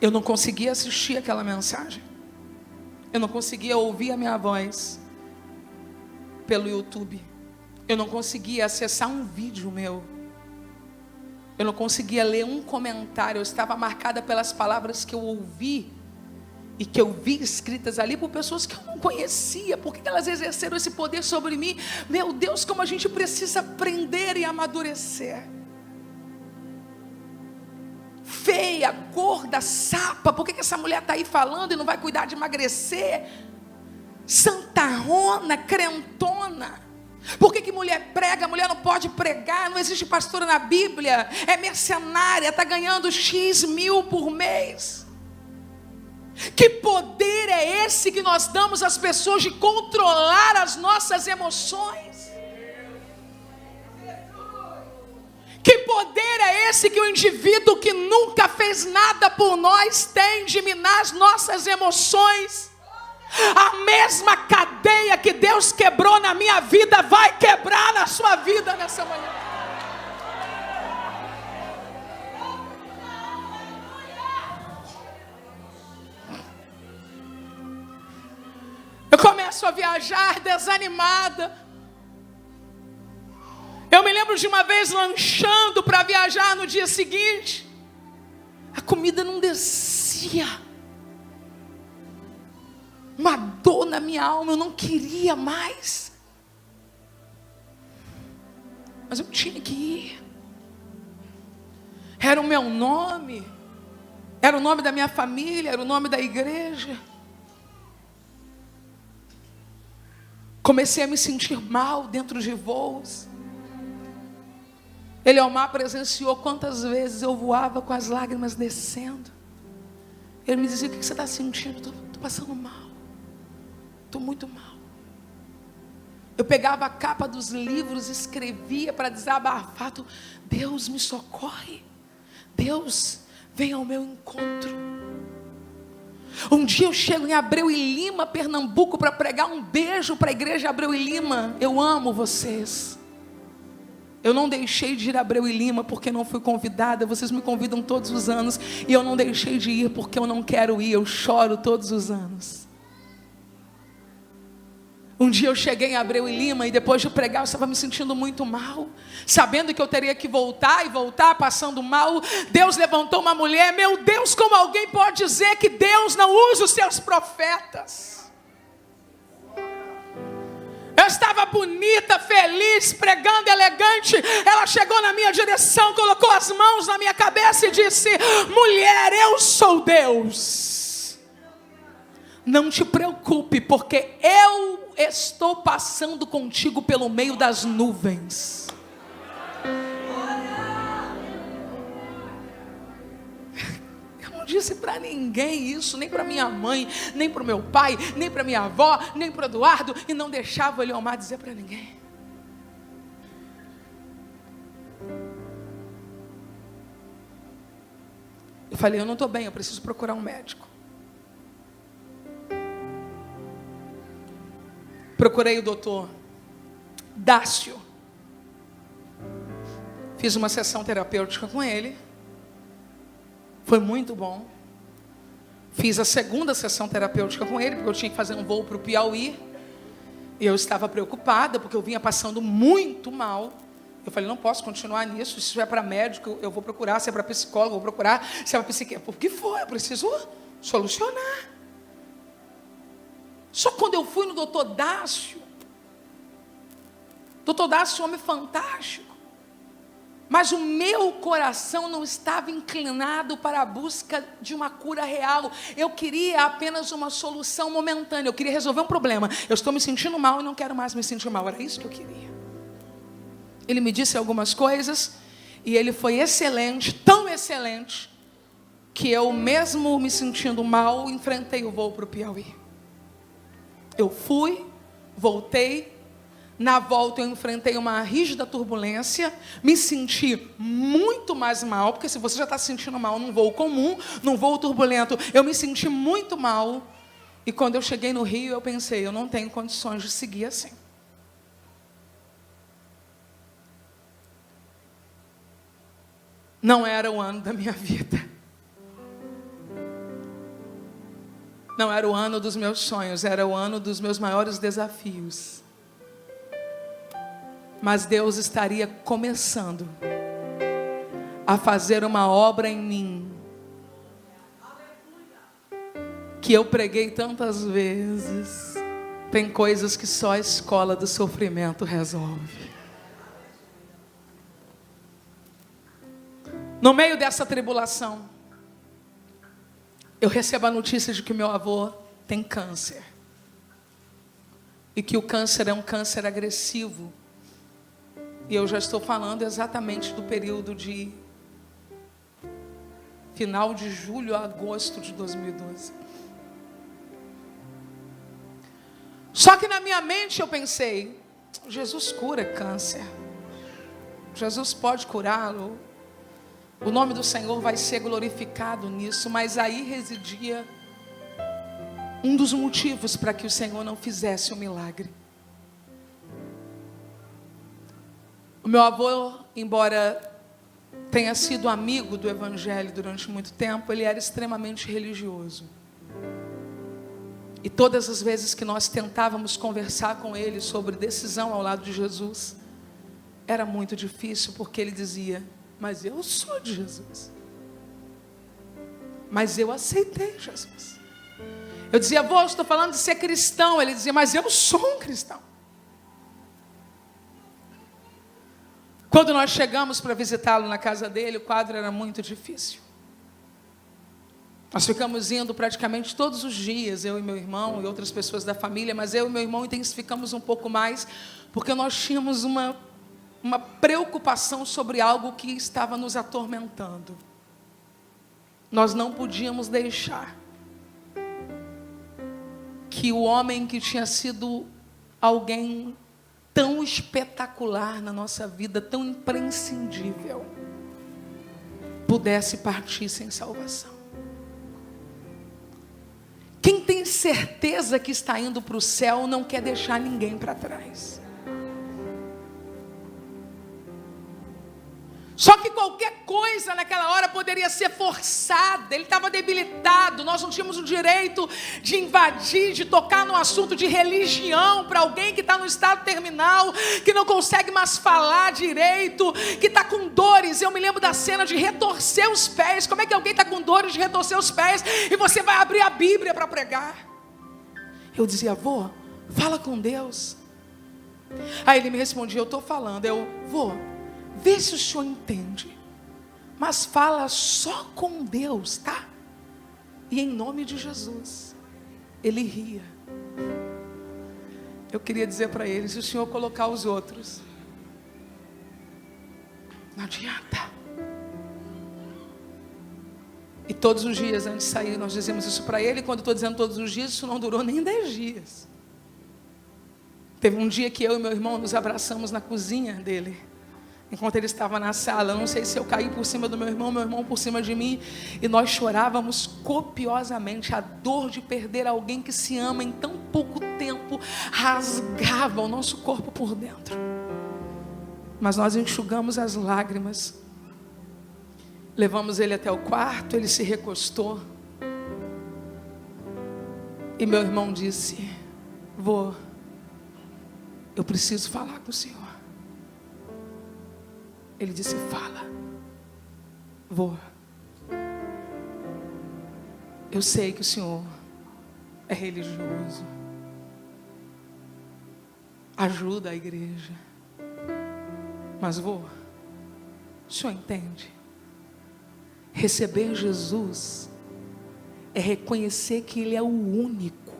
S1: Eu não conseguia assistir aquela mensagem. Eu não conseguia ouvir a minha voz pelo YouTube. Eu não conseguia acessar um vídeo meu. Eu não conseguia ler um comentário. Eu estava marcada pelas palavras que eu ouvi e que eu vi escritas ali por pessoas que eu não conhecia. Por que elas exerceram esse poder sobre mim? Meu Deus, como a gente precisa aprender e amadurecer. Feia, gorda, sapa. Por que essa mulher está aí falando e não vai cuidar de emagrecer? Santarrona, crentona. Por que mulher prega? Mulher não pode pregar. Não existe pastora na Bíblia. É mercenária, está ganhando X mil por mês. Que poder é esse que nós damos às pessoas de controlar as nossas emoções? Que poder é esse que o indivíduo que nunca fez nada por nós tem de minar as nossas emoções? A mesma cadeia que Deus quebrou na minha vida vai quebrar na sua vida nessa manhã. Eu começo a viajar desanimada. Eu me lembro de uma vez lanchando para viajar no dia seguinte. A comida não descia. Uma dor na minha alma, eu não queria mais. Mas eu tinha que ir. Era o meu nome. Era o nome da minha família, era o nome da igreja. Comecei a me sentir mal dentro de voos. Eliomar presenciou quantas vezes eu voava com as lágrimas descendo. Ele me dizia: o que você está sentindo? Estou passando mal. Estou muito mal. Eu pegava a capa dos livros, escrevia para desabafar. Deus me socorre. Deus vem ao meu encontro. Um dia eu chego em Abreu e Lima, Pernambuco, para pregar um beijo para a igreja Abreu e Lima. Eu amo vocês. Eu não deixei de ir a Abreu e Lima porque não fui convidada. Vocês me convidam todos os anos. E eu não deixei de ir porque eu não quero ir. Eu choro todos os anos. Um dia eu cheguei em Abreu e Lima e depois de pregar eu estava me sentindo muito mal. Sabendo que eu teria que voltar e voltar passando mal. Deus levantou uma mulher. Meu Deus, como alguém pode dizer que Deus não usa os seus profetas? Eu estava bonita, feliz, pregando elegante. Ela chegou na minha direção, colocou as mãos na minha cabeça e disse: mulher, eu sou Deus. Não te preocupe, porque eu estou passando contigo pelo meio das nuvens. Eu não disse para ninguém isso, nem para minha mãe, nem para o meu pai, nem para minha avó, nem para o Eduardo, e não deixava o Eliomar dizer para ninguém. Eu falei, eu não estou bem, eu preciso procurar um médico. Procurei o doutor Dácio. Fiz uma sessão terapêutica com ele. Foi muito bom. Fiz a segunda sessão terapêutica com ele, porque eu tinha que fazer um voo para o Piauí. E eu estava preocupada, porque eu vinha passando muito mal. Eu falei, não posso continuar nisso. Se é para médico, eu vou procurar. Se é para psicólogo, eu vou procurar. Se é para psiquiatra, por que foi? Eu preciso solucionar. Só quando eu fui no doutor Dácio, é um homem fantástico, mas o meu coração não estava inclinado para a busca de uma cura real. Eu queria apenas uma solução momentânea, eu queria resolver um problema. Eu estou me sentindo mal e não quero mais me sentir mal, era isso que eu queria. Ele me disse algumas coisas, e ele foi excelente, tão excelente, que eu mesmo me sentindo mal, enfrentei o voo para o Piauí. Eu fui, voltei. Na volta eu enfrentei uma rígida turbulência, me senti muito mais mal, porque se você já está se sentindo mal num voo comum, num voo turbulento, eu me senti muito mal. E quando eu cheguei no Rio, eu pensei, eu não tenho condições de seguir assim. Não era o ano da minha vida. Não era o ano dos meus sonhos, era o ano dos meus maiores desafios. Mas Deus estaria começando a fazer uma obra em mim, que eu preguei tantas vezes. Tem coisas que só a escola do sofrimento resolve. No meio dessa tribulação, eu recebo a notícia de que meu avô tem câncer. E que o câncer é um câncer agressivo. E eu já estou falando exatamente do período de final de julho a agosto de 2012. Só que na minha mente eu pensei, Jesus cura câncer. Jesus pode curá-lo. O nome do Senhor vai ser glorificado nisso. Mas aí residia um dos motivos para que o Senhor não fizesse o milagre. O meu avô, embora tenha sido amigo do Evangelho durante muito tempo, ele era extremamente religioso. E todas as vezes que nós tentávamos conversar com ele sobre decisão ao lado de Jesus, era muito difícil, porque ele dizia, mas eu sou de Jesus. Mas eu aceitei Jesus. Eu dizia, avô, eu estou falando de ser cristão. Ele dizia, mas eu sou um cristão. Quando nós chegamos para visitá-lo na casa dele, o quadro era muito difícil. Nós ficamos indo praticamente todos os dias, eu e meu irmão e outras pessoas da família, mas eu e meu irmão intensificamos um pouco mais, porque nós tínhamos uma preocupação sobre algo que estava nos atormentando. Nós não podíamos deixar que o homem que tinha sido alguém tão espetacular na nossa vida, tão imprescindível, pudesse partir sem salvação. Quem tem certeza que está indo para o céu não quer deixar ninguém para trás. Só que qualquer coisa naquela hora poderia ser forçada. Ele estava debilitado. Nós não tínhamos o direito de invadir, de tocar no assunto de religião para alguém que está no estado terminal, que não consegue mais falar direito, que está com dores. Eu me lembro da cena de retorcer os pés. Como é que alguém está com dores de retorcer os pés e você vai abrir a Bíblia para pregar? Eu dizia, avô, fala com Deus. Aí ele me respondia, eu estou falando. Vô, vê se o senhor entende, mas fala só com Deus, tá? E em nome de Jesus. Ele ria. Eu queria dizer para ele, se o senhor colocar os outros, não adianta. E todos os dias antes de sair nós dizemos isso para ele. E quando estou dizendo todos os dias, isso não durou nem 10 dias. Teve um dia que eu e meu irmão nos abraçamos na cozinha dele, enquanto ele estava na sala. Eu não sei se eu caí por cima do meu irmão por cima de mim, e nós chorávamos copiosamente. A dor de perder alguém que se ama em tão pouco tempo rasgava o nosso corpo por dentro. Mas nós enxugamos as lágrimas, levamos ele até o quarto, ele se recostou, e meu irmão disse: vô, eu preciso falar com o senhor. Ele disse: fala. Vô, eu sei que o senhor é religioso, ajuda a igreja, mas vô, o senhor entende? Receber Jesus é reconhecer que Ele é o único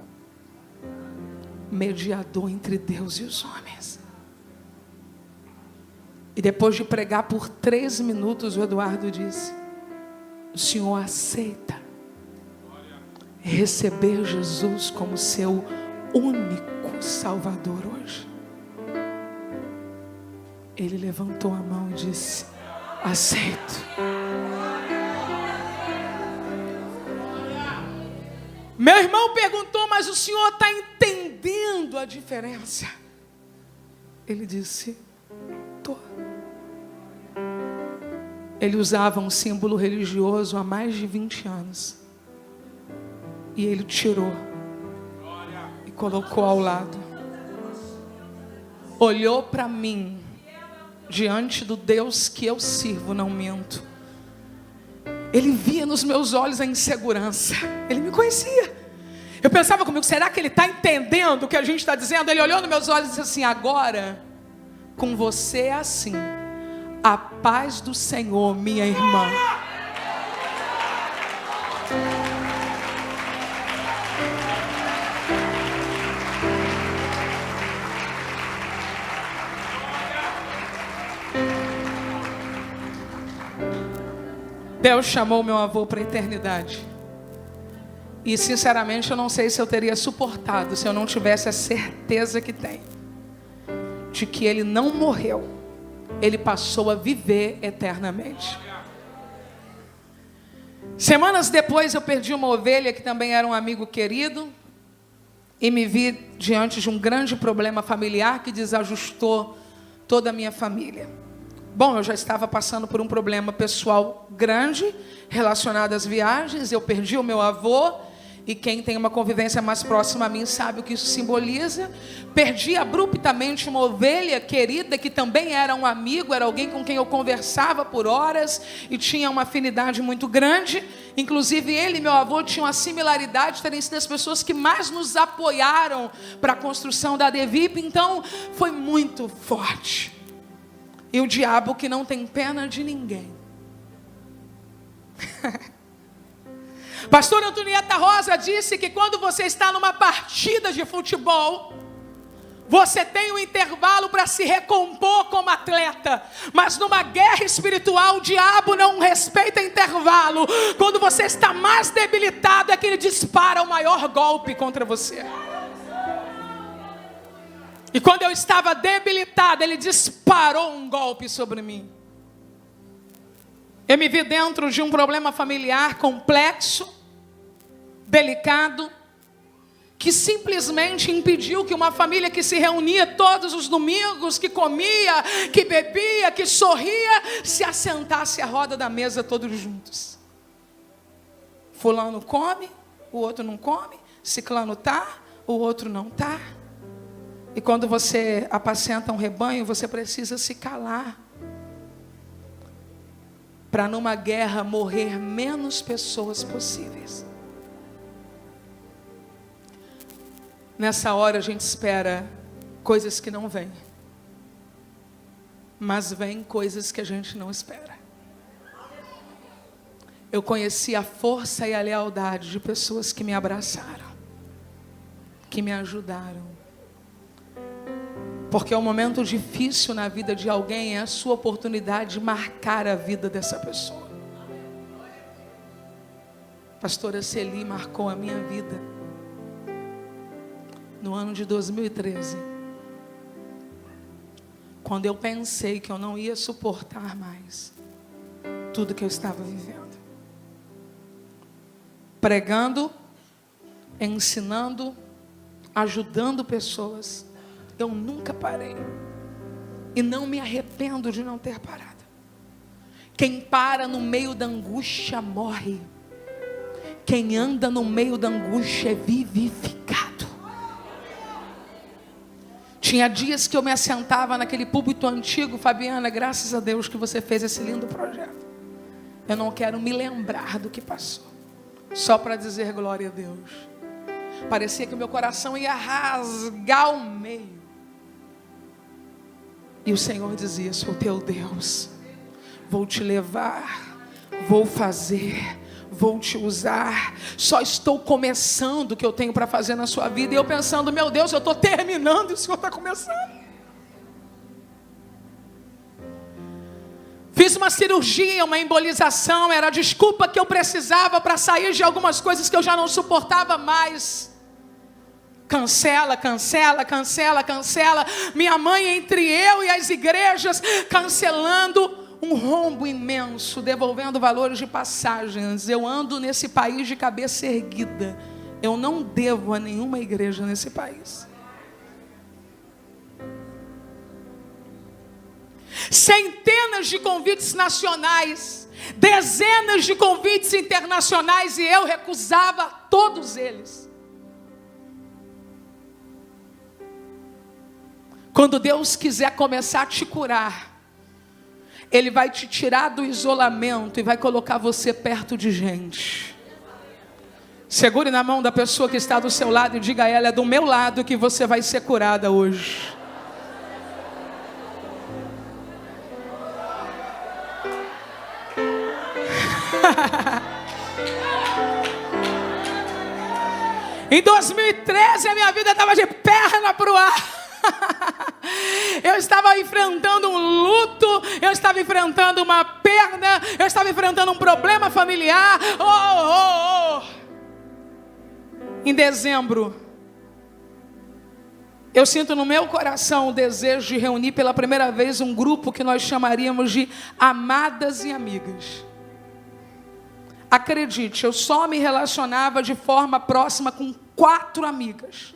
S1: mediador entre Deus e os homens. E depois de pregar por 3 minutos, o Eduardo disse: o senhor aceita receber Jesus como seu único Salvador hoje? Ele levantou a mão e disse: aceito. Meu irmão perguntou: mas o senhor está entendendo a diferença? Ele disse: tô. Ele usava um símbolo religioso há mais de 20 anos. E ele tirou e colocou ao lado. Olhou para mim, diante do Deus que eu sirvo, não minto. Ele via nos meus olhos a insegurança. Ele me conhecia. Eu pensava comigo: será que ele está entendendo o que a gente está dizendo? Ele olhou nos meus olhos e disse assim: agora, com você é assim. A paz do Senhor, minha irmã. Deus chamou meu avô para a eternidade. E sinceramente eu não sei se eu teria suportado se eu não tivesse a certeza que tenho de que ele não morreu, ele passou a viver eternamente. Semanas depois eu perdi uma ovelha que também era um amigo querido, e me vi diante de um grande problema familiar que desajustou toda a minha família. Bom, eu já estava passando por um problema pessoal grande relacionado às viagens. Eu perdi o meu avô, e quem tem uma convivência mais próxima a mim sabe o que isso simboliza. Perdi abruptamente uma ovelha querida que também era um amigo, era alguém com quem eu conversava por horas e tinha uma afinidade muito grande. Inclusive ele e meu avô tinham a similaridade de terem sido as pessoas que mais nos apoiaram para a construção da Devip. Então foi muito forte. E o diabo, que não tem pena de ninguém. Pastor Antonieta Rosa disse que quando você está numa partida de futebol, você tem um intervalo para se recompor como atleta. Mas numa guerra espiritual, o diabo não respeita intervalo. Quando você está mais debilitado, é que ele dispara o maior golpe contra você. E quando eu estava debilitado, ele disparou um golpe sobre mim. Eu me vi dentro de um problema familiar complexo, delicado, que simplesmente impediu que uma família que se reunia todos os domingos, que comia, que bebia, que sorria, se assentasse à roda da mesa todos juntos. Fulano come, o outro não come, ciclano tá, o outro não tá. E quando você apacenta um rebanho, você precisa se calar, para numa guerra morrer menos pessoas possíveis. Nessa hora a gente espera coisas que não vêm, mas vêm coisas que a gente não espera. Eu conheci a força e a lealdade de pessoas que me abraçaram, que me ajudaram. Porque o momento difícil na vida de alguém é a sua oportunidade de marcar a vida dessa pessoa. pastora Celi marcou a minha vida no ano de 2013, quando eu pensei que eu não ia suportar mais tudo que eu estava vivendo. Pregando, ensinando, ajudando pessoas. Eu nunca parei. E não me arrependo de não ter parado. Quem para no meio da angústia morre. Quem anda no meio da angústia é vivificado. Tinha dias que eu me assentava naquele púlpito antigo. Fabiana, graças a Deus que você fez esse lindo projeto. Eu não quero me lembrar do que passou, só para dizer glória a Deus. Parecia que o meu coração ia rasgar o meio. E o Senhor dizia: sou teu Deus, vou te levar, vou fazer, vou te usar. Só estou começando o que eu tenho para fazer na sua vida. E eu pensando: meu Deus, eu estou terminando e o Senhor está começando. Fiz uma cirurgia, uma embolização. Era a desculpa que eu precisava para sair de algumas coisas que eu já não suportava mais. Cancela, cancela, cancela, cancela. Minha mãe, entre eu e as igrejas, cancelando um rombo imenso, devolvendo valores de passagens. Eu ando nesse país de cabeça erguida. Eu não devo a nenhuma igreja nesse país. Centenas de convites nacionais, dezenas de convites internacionais, e eu recusava todos eles. Quando Deus quiser começar a te curar, Ele vai te tirar do isolamento e vai colocar você perto de gente. Segure na mão da pessoa que está do seu lado e diga a ela: é do meu lado que você vai ser curada hoje. Em 2013 a minha vida estava de perna para o ar. Eu estava enfrentando um luto, eu estava enfrentando uma perda, eu estava enfrentando um problema familiar. Em dezembro, eu sinto no meu coração o desejo de reunir pela primeira vez um grupo que nós chamaríamos de amadas e amigas. Acredite, eu só me relacionava de forma próxima com 4 amigas.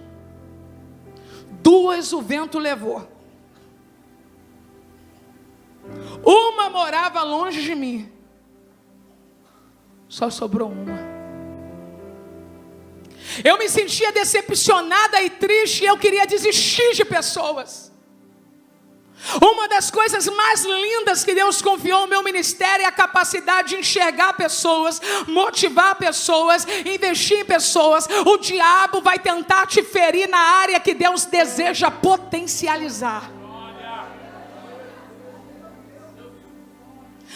S1: 2 o vento levou. Uma morava longe de mim. Só sobrou uma. Eu me sentia decepcionada e triste, e eu queria desistir de pessoas. Uma das coisas mais lindas que Deus confiou ao meu ministério é a capacidade de enxergar pessoas, motivar pessoas, investir em pessoas. O diabo vai tentar te ferir na área que Deus deseja potencializar.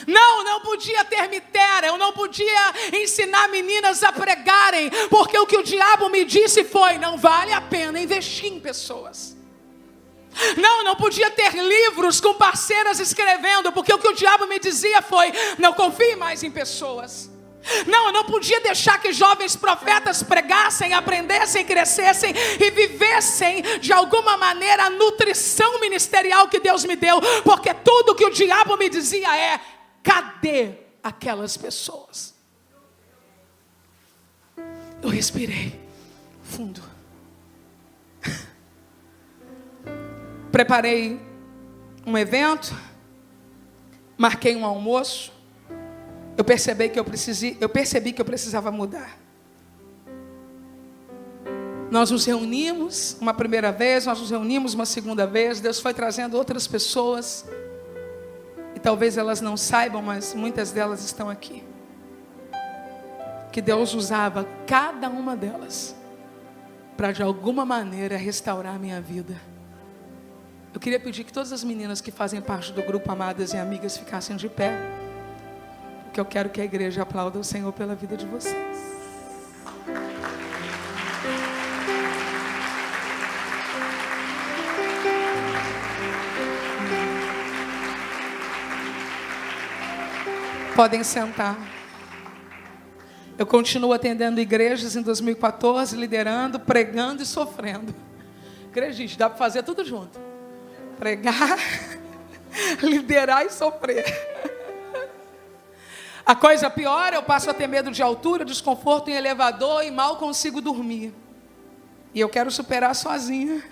S1: Não podia ter mitera, eu não podia ensinar meninas a pregarem, porque o que o diabo me disse foi: não vale a pena investir em pessoas. Não podia ter livros com parceiras escrevendo, porque o que o diabo me dizia foi: não confie mais em pessoas. Não podia deixar que jovens profetas pregassem, aprendessem, crescessem e vivessem de alguma maneira a nutrição ministerial que Deus me deu, porque tudo que o diabo me dizia é: cadê aquelas pessoas? Eu respirei fundo. Preparei um evento, marquei um almoço. Eu percebi que eu precisava mudar. Nós nos reunimos uma primeira vez, nós nos reunimos uma segunda vez. Deus foi trazendo outras pessoas. E talvez elas não saibam, mas muitas delas estão aqui. Que Deus usava cada uma delas para de alguma maneira restaurar a minha vida. Eu queria pedir que todas as meninas que fazem parte do grupo Amadas e Amigas ficassem de pé, porque eu quero que a igreja aplaude o Senhor pela vida de vocês. Podem sentar. Eu continuo atendendo igrejas em 2014, liderando, pregando e sofrendo. Igreja, gente, dá para fazer tudo junto. Pregar, liderar e sofrer. A coisa pior, eu passo a ter medo de altura, desconforto em elevador e mal consigo dormir. E eu quero superar sozinha.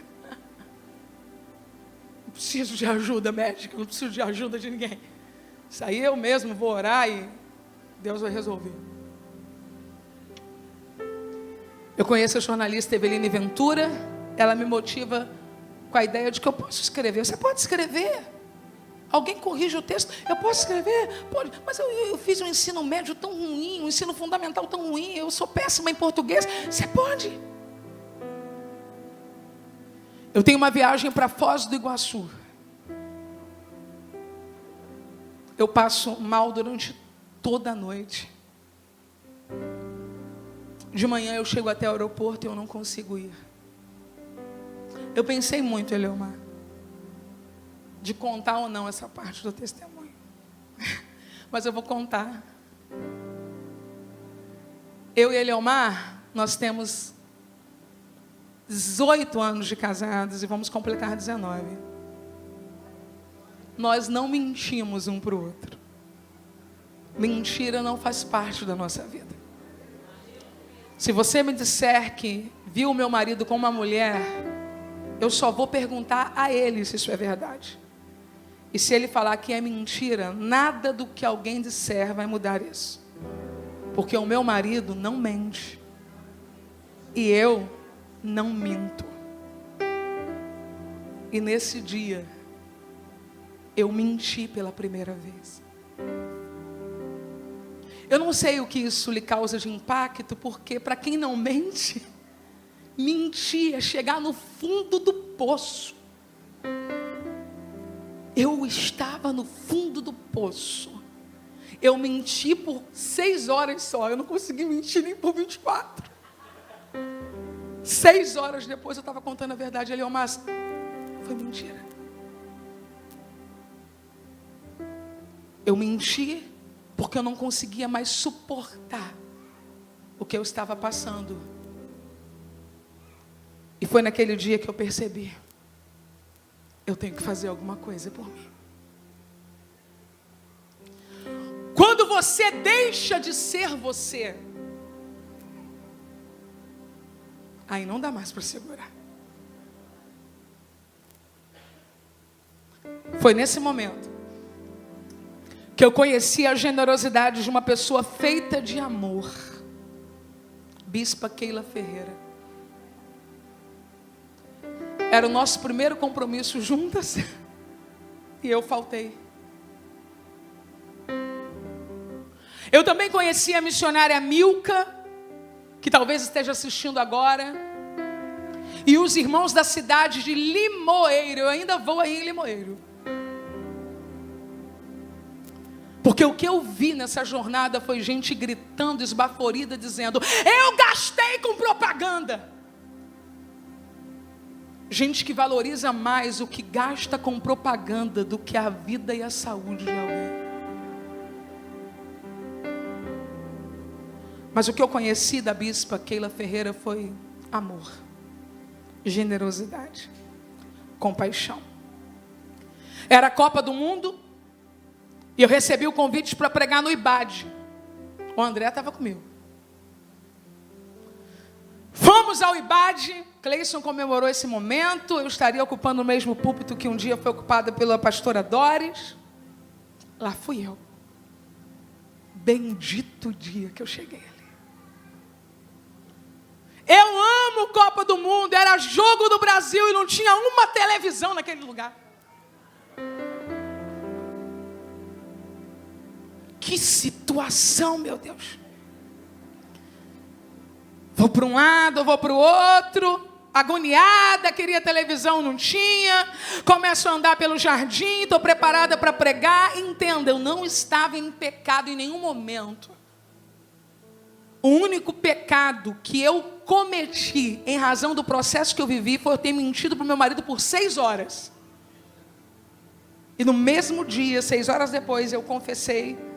S1: Não preciso de ajuda médica, não preciso de ajuda de ninguém. Isso aí eu mesmo vou orar e Deus vai resolver. Eu conheço a jornalista Eveline Ventura. Ela me motiva com a ideia de que eu posso escrever. Você pode escrever. Alguém corrige o texto. Eu posso escrever? Pode. Mas eu fiz um ensino médio tão ruim, um ensino fundamental tão ruim. Eu sou péssima em português. Você pode. Eu tenho uma viagem para Foz do Iguaçu. Eu passo mal durante toda a noite. De manhã eu chego até o aeroporto e eu não consigo ir. Eu pensei muito, Eleomar, de contar ou não essa parte do testemunho. Mas eu vou contar. Eu e Eleomar, nós temos 18 anos de casados e vamos completar 19. Nós não mentimos um para o outro. Mentira não faz parte da nossa vida. Se você me disser que viu o meu marido com uma mulher, eu só vou perguntar a ele se isso é verdade. E se ele falar que é mentira, nada do que alguém disser vai mudar isso. Porque o meu marido não mente. E eu não minto. E nesse dia, eu menti pela primeira vez. Eu não sei o que isso lhe causa de impacto, porque para quem não mente, mentir é chegar no fundo do poço. Eu estava no fundo do poço. Eu menti por 6 horas só. Eu não consegui mentir nem por 24. 6 horas depois eu estava contando a verdade. Ele, mas foi mentira. Eu menti porque eu não conseguia mais suportar o que eu estava passando. E foi naquele dia que eu percebi: eu tenho que fazer alguma coisa por mim. Quando você deixa de ser você, aí não dá mais para segurar. Foi nesse momento que eu conheci a generosidade de uma pessoa feita de amor. Bispa Keila Ferreira. Era o nosso primeiro compromisso juntas. E eu faltei. Eu também conheci a missionária Milka, que talvez esteja assistindo agora. E os irmãos da cidade de Limoeiro. Eu ainda vou aí em Limoeiro. Porque o que eu vi nessa jornada foi gente gritando, esbaforida, dizendo: eu gastei com propaganda. Gente que valoriza mais o que gasta com propaganda do que a vida e a saúde de alguém. Mas o que eu conheci da bispa Keila Ferreira foi amor, generosidade, compaixão. Era a Copa do Mundo. E eu recebi o convite para pregar no IBAD. O André estava comigo. Fomos ao IBAD. Cleison comemorou esse momento. Eu estaria ocupando o mesmo púlpito que um dia foi ocupado pela pastora Doris. Lá fui eu. Bendito dia que eu cheguei ali. Eu amo Copa do Mundo. Era jogo do Brasil e não tinha uma televisão naquele lugar. Que situação, meu Deus. Vou para um lado, vou para o outro. Agoniada, queria televisão, não tinha. Começo a andar pelo jardim, estou preparada para pregar. Entenda, eu não estava em pecado em nenhum momento. O único pecado que eu cometi em razão do processo que eu vivi foi eu ter mentido para o meu marido por 6 horas. E no mesmo dia, 6 horas depois, eu confessei.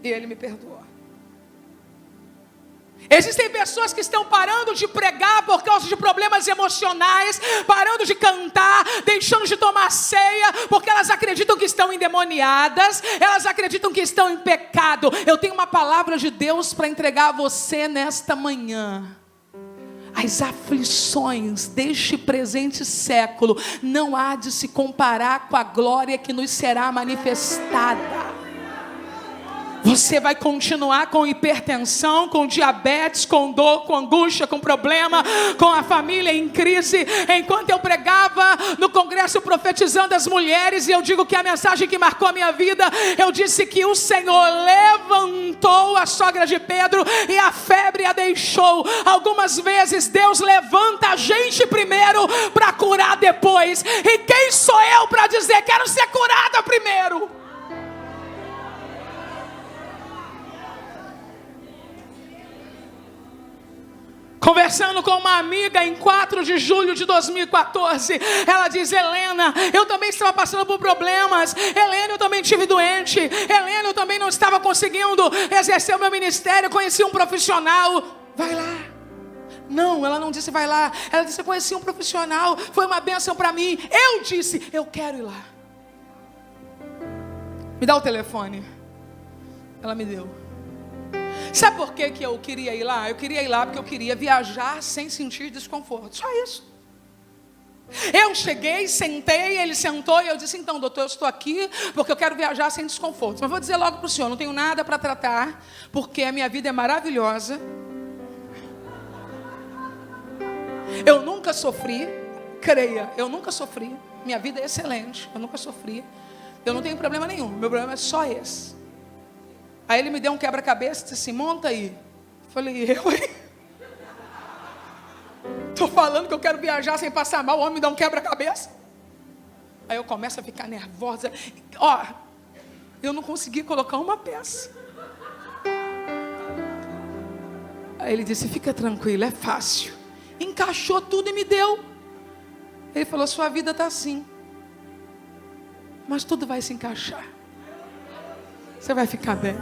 S1: E ele me perdoou. Existem pessoas que estão parando de pregar por causa de problemas emocionais, parando de cantar, deixando de tomar ceia, porque elas acreditam que estão endemoniadas, elas acreditam que estão em pecado. Eu tenho uma palavra de Deus para entregar a você nesta manhã. As aflições deste presente século não há de se comparar com a glória que nos será manifestada. Você vai continuar com hipertensão, com diabetes, com dor, com angústia, com problema, com a família em crise. Enquanto eu pregava no congresso profetizando as mulheres, e eu digo que a mensagem que marcou a minha vida, eu disse que o Senhor levantou a sogra de Pedro e a febre a deixou. Algumas vezes Deus levanta a gente primeiro para curar depois. E quem sou eu para dizer quero ser curada primeiro? Conversando com uma amiga em 4 de julho de 2014, ela diz: Helena, eu também estava passando por problemas. Helena, eu também estive doente. Helena, eu também não estava conseguindo exercer o meu ministério. Conheci um profissional. Vai lá. Não, ela não disse vai lá. Ela disse: eu conheci um profissional, foi uma bênção para mim. Eu disse: eu quero ir lá. Me dá o telefone. Ela me deu. Sabe por que eu queria ir lá? Eu queria ir lá porque eu queria viajar sem sentir desconforto. Só isso. Eu cheguei, sentei, ele sentou e eu disse: então, doutor, eu estou aqui porque eu quero viajar sem desconforto. Mas vou dizer logo para o senhor, não tenho nada para tratar, porque a minha vida é maravilhosa. Eu nunca sofri, creia, eu nunca sofri. Minha vida é excelente, eu nunca sofri. Eu não tenho problema nenhum, meu problema é só esse. Aí ele me deu um quebra-cabeça e disse assim: monta aí. Falei: eu, hein? Estou falando que eu quero viajar sem passar mal, o homem me dá um quebra-cabeça. Aí eu começo a ficar nervosa. Eu não consegui colocar uma peça. Aí ele disse: fica tranquilo, é fácil. Encaixou tudo e me deu. Ele falou: sua vida está assim, mas tudo vai se encaixar. Você vai ficar bem.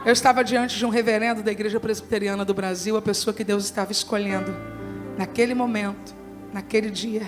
S1: Eu estava diante de um reverendo da Igreja Presbiteriana do Brasil, a pessoa que Deus estava escolhendo naquele momento, naquele dia,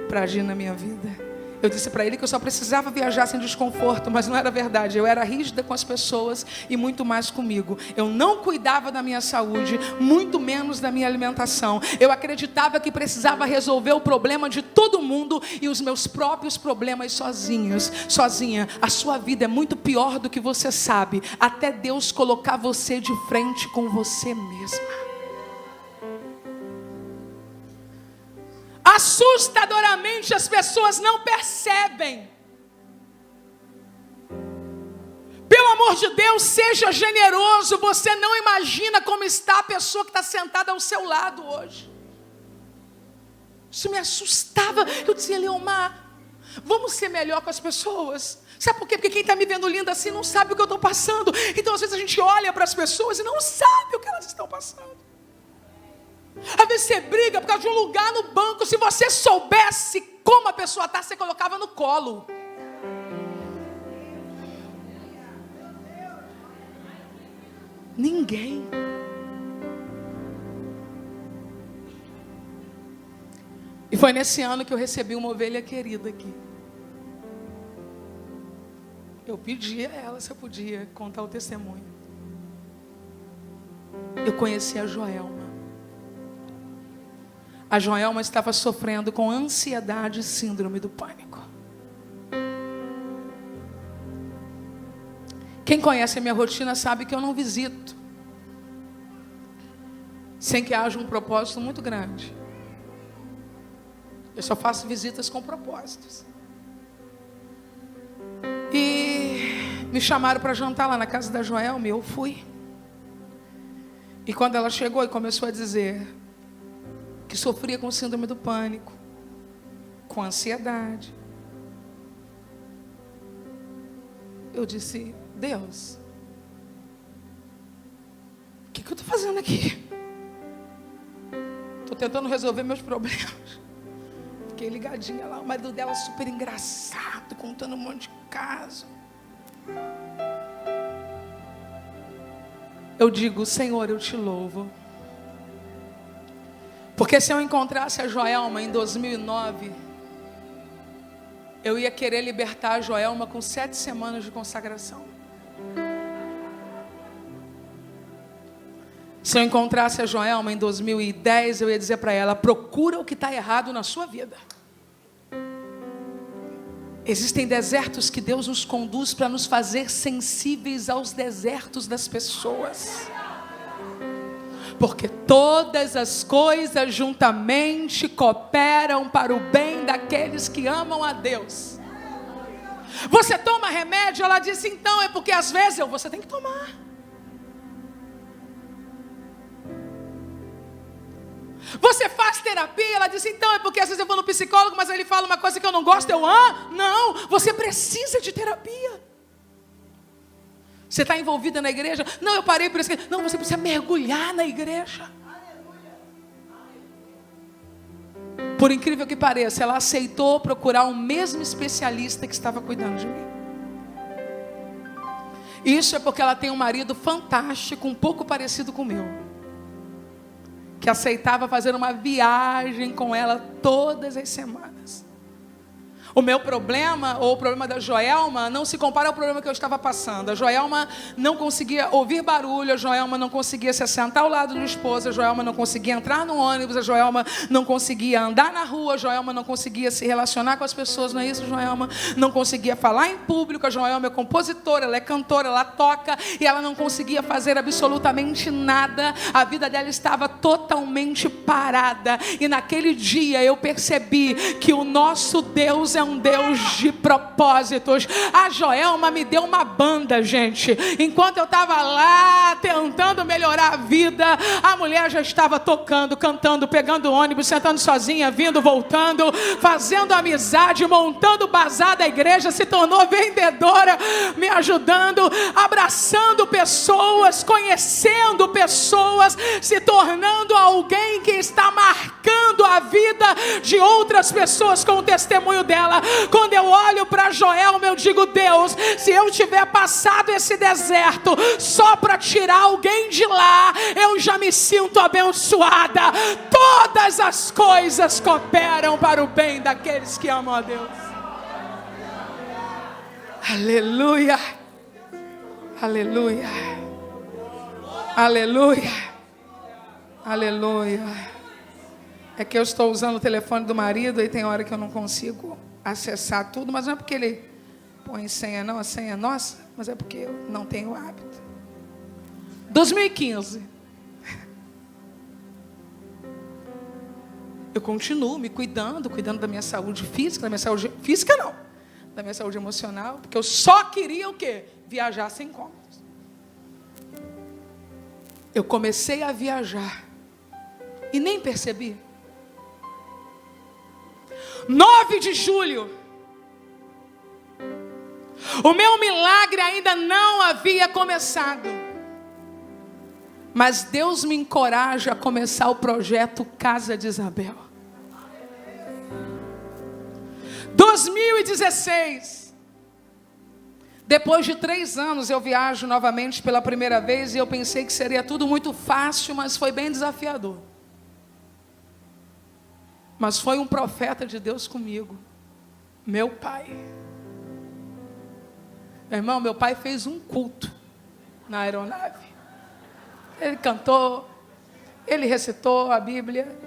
S1: para agir na minha vida. Eu disse para ele que eu só precisava viajar sem desconforto, mas não era verdade. Eu era rígida com as pessoas e muito mais comigo. Eu não cuidava da minha saúde, muito menos da minha alimentação. Eu acreditava que precisava resolver o problema de todo mundo e os meus próprios problemas sozinha. A sua vida é muito pior do que você sabe, até Deus colocar você de frente com você mesma. Assustadoramente as pessoas não percebem. Pelo amor de Deus, seja generoso. Você não imagina como está a pessoa que está sentada ao seu lado hoje. Isso me assustava. Eu dizia: Leomar, vamos ser melhor com as pessoas. Sabe por quê? Porque quem está me vendo linda assim não sabe o que eu estou passando. Então às vezes a gente olha para as pessoas e não sabe o que elas estão passando. Às vezes você briga por causa de um lugar no banco. Se você soubesse como a pessoa está, você colocava no colo. Ninguém. E foi nesse ano que eu recebi uma ovelha querida aqui. Eu pedi a ela se eu podia contar o testemunho. Eu conheci a Joelma. A Joelma estava sofrendo com ansiedade e síndrome do pânico. Quem conhece a minha rotina sabe que eu não visito sem que haja um propósito muito grande. Eu só faço visitas com propósitos. E me chamaram para jantar lá na casa da Joelma e eu fui. E quando ela chegou e começou a dizer que sofria com síndrome do pânico, com ansiedade, eu disse: Deus, o que eu estou fazendo aqui? Estou tentando resolver meus problemas. Fiquei ligadinha lá, o marido dela super engraçado, contando um monte de caso. eu digo: Senhor, eu te louvo. Porque se eu encontrasse a Joelma em 2009, eu ia querer libertar a Joelma com 7 semanas de consagração. Se eu encontrasse a Joelma em 2010, eu ia dizer para ela: procura o que está errado na sua vida. Existem desertos que Deus nos conduz para nos fazer sensíveis aos desertos das pessoas. Porque todas as coisas juntamente cooperam para o bem daqueles que amam a Deus. Você toma remédio? Ela disse: então, é porque às vezes você tem que tomar. Você faz terapia? Ela disse: então, é porque às vezes eu vou no psicólogo, mas ele fala uma coisa que eu não gosto, não, você precisa de terapia. Você está envolvida na igreja? Não, eu parei por isso. Não, você precisa mergulhar na igreja. Por incrível que pareça, ela aceitou procurar o mesmo especialista que estava cuidando de mim. Isso é porque ela tem um marido fantástico, um pouco parecido com o meu, que aceitava fazer uma viagem com ela todas as semanas. O meu problema, ou o problema da Joelma, não se compara ao problema que eu estava passando. A Joelma não conseguia ouvir barulho, a Joelma não conseguia se assentar ao lado do esposo, a Joelma não conseguia entrar no ônibus, a Joelma não conseguia andar na rua, a Joelma não conseguia se relacionar com as pessoas, não é isso, Joelma? Não conseguia falar em público, a Joelma é compositora, ela é cantora, ela toca, e ela não conseguia fazer absolutamente nada. A vida dela estava totalmente parada, e naquele dia eu percebi que o nosso Deus é um Deus de propósitos. A Joelma me deu uma banda, gente. Enquanto eu estava lá tentando melhorar a vida, a mulher já estava tocando, cantando, pegando ônibus, sentando sozinha, vindo, voltando, fazendo amizade, montando o bazar da igreja, se tornou vendedora, me ajudando, abraçando pessoas, conhecendo pessoas, se tornando alguém que está marcando a vida de outras pessoas com o testemunho dela. Quando eu olho para Joelma, eu digo: Deus, se eu tiver passado esse deserto só para tirar alguém de lá, eu já me sinto abençoada. Todas as coisas cooperam para o bem daqueles que amam a Deus. Aleluia, aleluia, aleluia, aleluia. É que eu estou usando o telefone do marido e tem hora que eu não consigo acessar tudo, mas não é porque ele põe senha não, a senha é nossa, mas é porque eu não tenho hábito. 2015. Eu continuo me cuidando da minha saúde física, da minha saúde emocional, porque eu só queria o quê? Viajar sem contas. Eu comecei a viajar e nem percebi. 9 de julho, o meu milagre ainda não havia começado, mas Deus me encoraja a começar o projeto Casa de Isabel. 2016, depois de 3 anos eu viajo novamente pela primeira vez, e eu pensei que seria tudo muito fácil, mas foi bem desafiador. Mas foi um profeta de Deus comigo, meu pai. Meu irmão, meu pai fez um culto na aeronave. Ele cantou, ele recitou a Bíblia,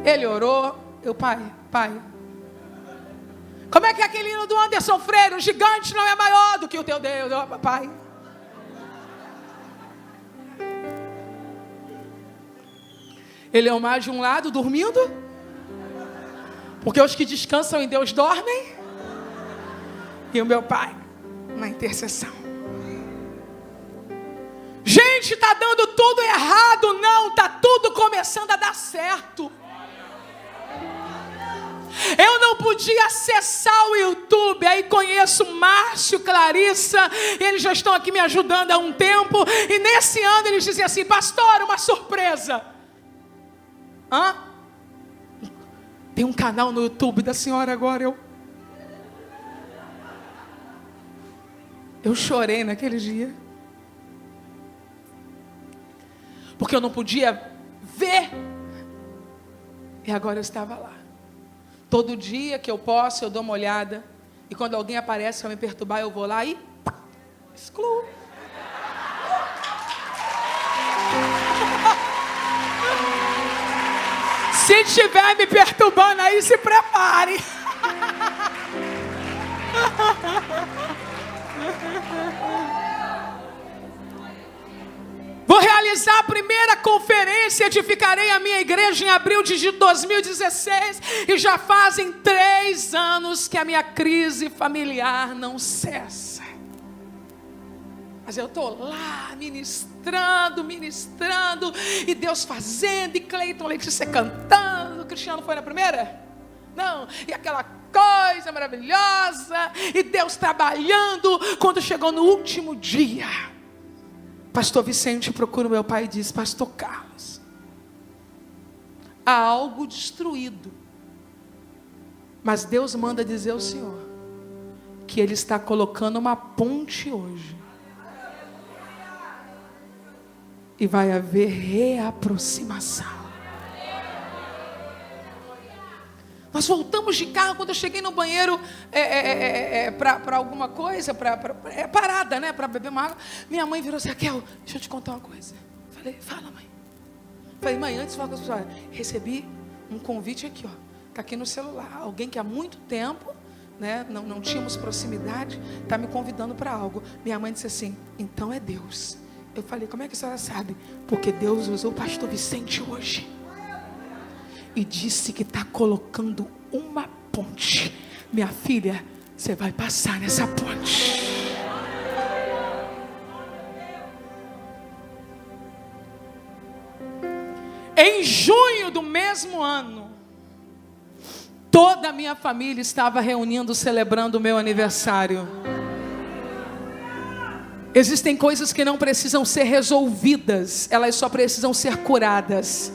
S1: ele orou. Eu, pai, como é que é aquele hino do Anderson Freire? O gigante não é maior do que o teu Deus. Eu, pai. Ele é o mar de um lado, dormindo, porque os que descansam em Deus dormem, e o meu pai na intercessão. Gente, está dando tudo errado. Não, está tudo começando a dar certo. Eu não podia acessar o YouTube. Aí conheço Márcio, Clarissa, eles já estão aqui me ajudando há um tempo. E nesse ano eles diziam assim: pastor, uma surpresa. Tem um canal no YouTube da senhora agora. Eu chorei naquele dia. porque eu não podia ver. E agora eu estava lá. Todo dia que eu posso, eu dou uma olhada. E quando alguém aparece para me perturbar, eu vou lá e excluo. Se estiver me perturbando aí, se prepare. Vou realizar a primeira conferência, edificarei a minha igreja em abril de 2016. E já fazem 3 anos que a minha crise familiar não cessa. Mas eu estou lá ministrando, e Deus fazendo, e Cleiton Letícia cantando. O Cristiano foi na primeira? Não, e aquela coisa maravilhosa, e Deus trabalhando. Quando chegou no último dia, pastor Vicente procura o meu pai e diz: pastor Carlos, há algo destruído, mas Deus manda dizer ao senhor que Ele está colocando uma ponte hoje, e vai haver reaproximação. Nós voltamos de carro. Quando eu cheguei no banheiro para alguma coisa, parada, né, para beber uma água, minha mãe virou assim: Raquel, deixa eu te contar uma coisa. Falei: fala, mãe. Falei: mãe, antes de falar com a senhora, recebi um convite aqui, ó, está aqui no celular. Alguém que há muito tempo, né, não tínhamos proximidade, está me convidando para algo. Minha mãe disse assim: então é Deus. Eu falei: como é que a senhora sabe? Porque Deus usou o pastor Vicente hoje e disse que está colocando uma ponte. Minha filha, você vai passar nessa ponte. Em junho do mesmo ano, toda a minha família estava reunindo, celebrando o meu aniversário. Existem coisas que não precisam ser resolvidas, elas só precisam ser curadas.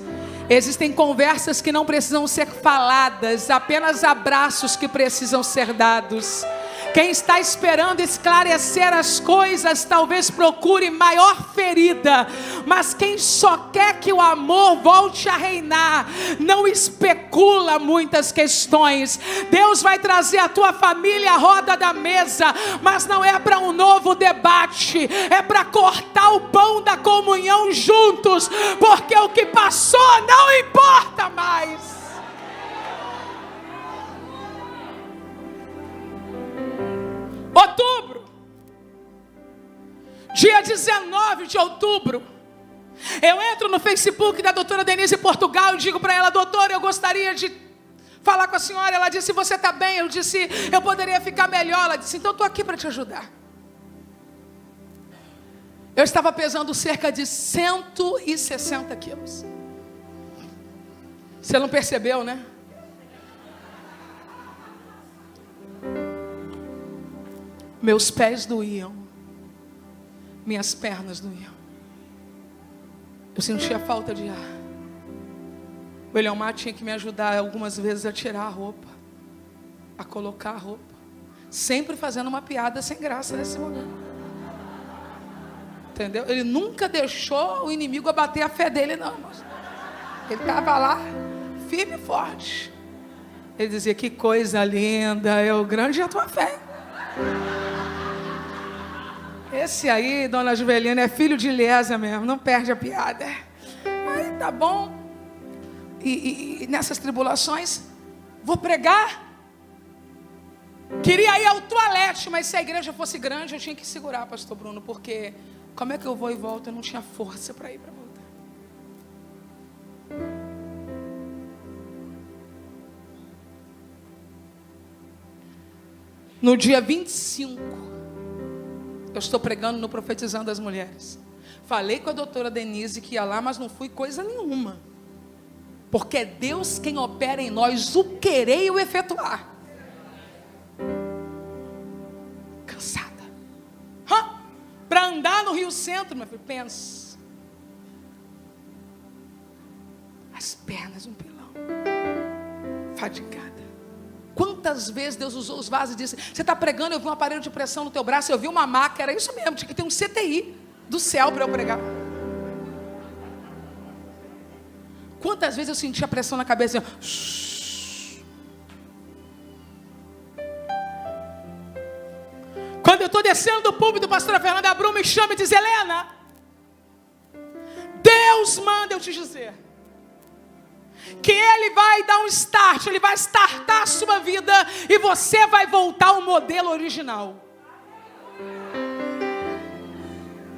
S1: Existem conversas que não precisam ser faladas, apenas abraços que precisam ser dados. Quem está esperando esclarecer as coisas, talvez procure maior ferida. Mas quem só quer que o amor volte a reinar, não especula muitas questões. Deus vai trazer a tua família à roda da mesa, mas não é para um novo debate, é para cortar o pão da comunhão juntos, porque o que passou não importa mais. Outubro, dia 19 de outubro, eu entro no Facebook da doutora Denise Portugal e digo para ela: doutora, eu gostaria de falar com a senhora. Ela disse: você está bem? Eu disse: eu poderia ficar melhor. Ela disse: então estou aqui para te ajudar. Eu estava pesando cerca de 160 quilos. Você não percebeu, né? Meus pés doíam, minhas pernas doíam. Eu sentia falta de ar. O Eliomar tinha que me ajudar algumas vezes a tirar a roupa, a colocar a roupa, sempre fazendo uma piada sem graça nesse momento. Entendeu? Ele nunca deixou o inimigo abater a fé dele, não, irmãos. Ele estava lá, firme e forte. Ele dizia: que coisa linda, é o grande a tua fé. Esse aí, dona Juvelina, é filho de Ilhésia mesmo, não perde a piada. Aí tá bom. E nessas tribulações, vou pregar. Queria ir ao toalete, mas se a igreja fosse grande, eu tinha que segurar, pastor Bruno, porque como é que eu vou e volto? Eu não tinha força para ir para voltar. No dia 25, eu estou pregando no Profetizando as Mulheres. Falei com a doutora Denise que ia lá, mas não fui coisa nenhuma. Porque é Deus quem opera em nós o querer e o efetuar. Cansada. Para andar no Rio Centro, meu filho, pensa. As pernas um pilão. Fadigada. Quantas vezes Deus usou os vasos e disse: você está pregando, eu vi um aparelho de pressão no teu braço, eu vi uma maca, era isso mesmo, tinha que ter um CTI do céu para eu pregar. Quantas vezes eu senti a pressão na cabeça, assim, quando eu estou descendo do púlpito, a pastora Fernanda Brum me chama e diz: Helena, Deus manda eu te dizer que Ele vai dar um start, Ele vai startar a sua vida e você vai voltar ao modelo original.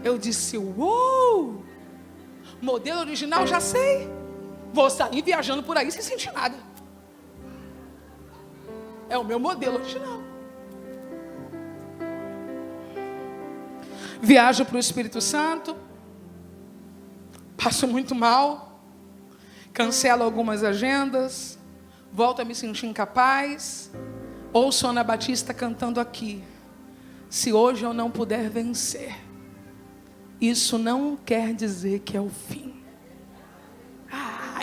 S1: Eu disse: uou, modelo original já sei, vou sair viajando por aí sem sentir nada. É o meu modelo original. Viajo para o Espírito Santo, passo muito mal, cancelo algumas agendas, volto a me sentir incapaz, ouço Ana Batista cantando aqui: se hoje eu não puder vencer, isso não quer dizer que é o fim.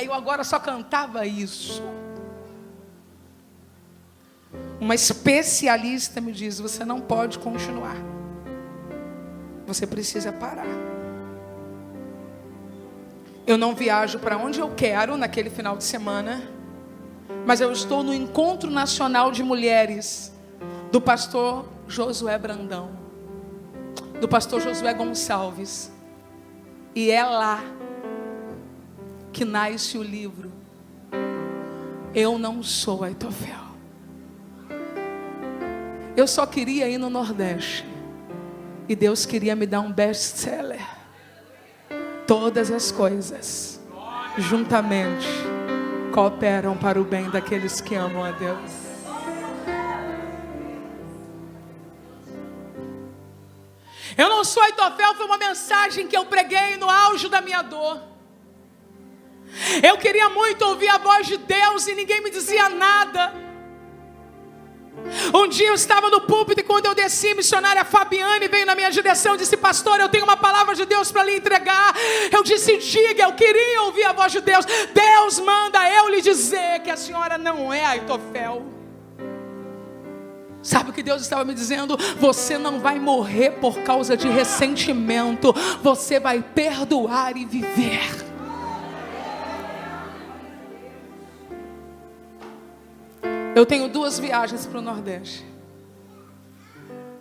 S1: Eu agora só cantava isso. Uma especialista me diz: você não pode continuar, você precisa parar. Eu não viajo para onde eu quero naquele final de semana, mas eu estou no Encontro Nacional de Mulheres do pastor Josué Brandão, do pastor Josué Gonçalves, e é lá que nasce o livro Eu Não Sou Aitofel. Eu só queria ir no Nordeste e Deus queria me dar um best-seller. Todas as coisas juntamente cooperam para o bem daqueles que amam a Deus. Eu não sou Aitofel foi uma mensagem que eu preguei no auge da minha dor. Eu queria muito ouvir a voz de Deus e ninguém me dizia nada. Um dia eu estava no púlpito e quando eu desci, a missionária Fabiane veio na minha direção e disse: pastor, eu tenho uma palavra de Deus para lhe entregar. Eu disse: diga. Eu queria ouvir a voz de Deus. Deus manda eu lhe dizer que a senhora não é Aitofel. Sabe o que Deus estava me dizendo? Você não vai morrer por causa de ressentimento, você vai perdoar e viver. Eu tenho 2 viagens para o Nordeste,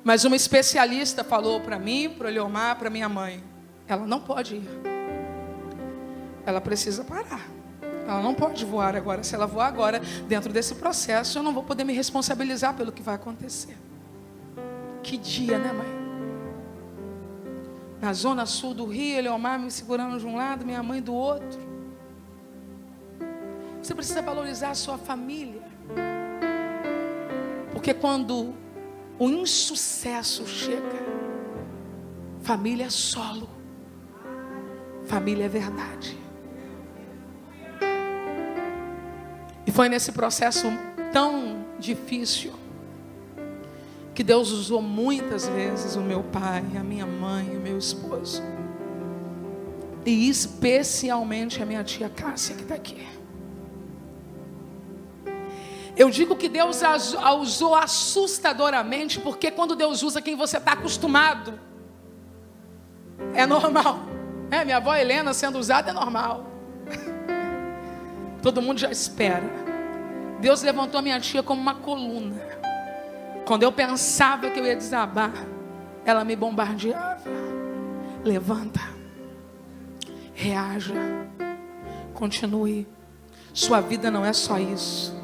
S1: mas uma especialista falou para mim, para o Eliomar, para minha mãe: ela não pode ir, ela precisa parar, ela não pode voar agora. Se ela voar agora, dentro desse processo, eu não vou poder me responsabilizar pelo que vai acontecer. Que dia, né, mãe? Na zona sul do Rio, Eliomar me segurando de um lado, minha mãe do outro. Você precisa valorizar a sua família. Porque quando o insucesso chega, família é solo, família é verdade. E foi nesse processo tão difícil que Deus usou muitas vezes o meu pai, a minha mãe, o meu esposo, e especialmente a minha tia Cássia, que está aqui. Eu digo que Deus a usou assustadoramente, porque quando Deus usa quem você está acostumado, é normal. Minha avó Helena sendo usada é normal. Todo mundo já espera. Deus levantou a minha tia como uma coluna. Quando eu pensava que eu ia desabar, ela me bombardeava. Levanta, reaja, continue. Sua vida não é só isso.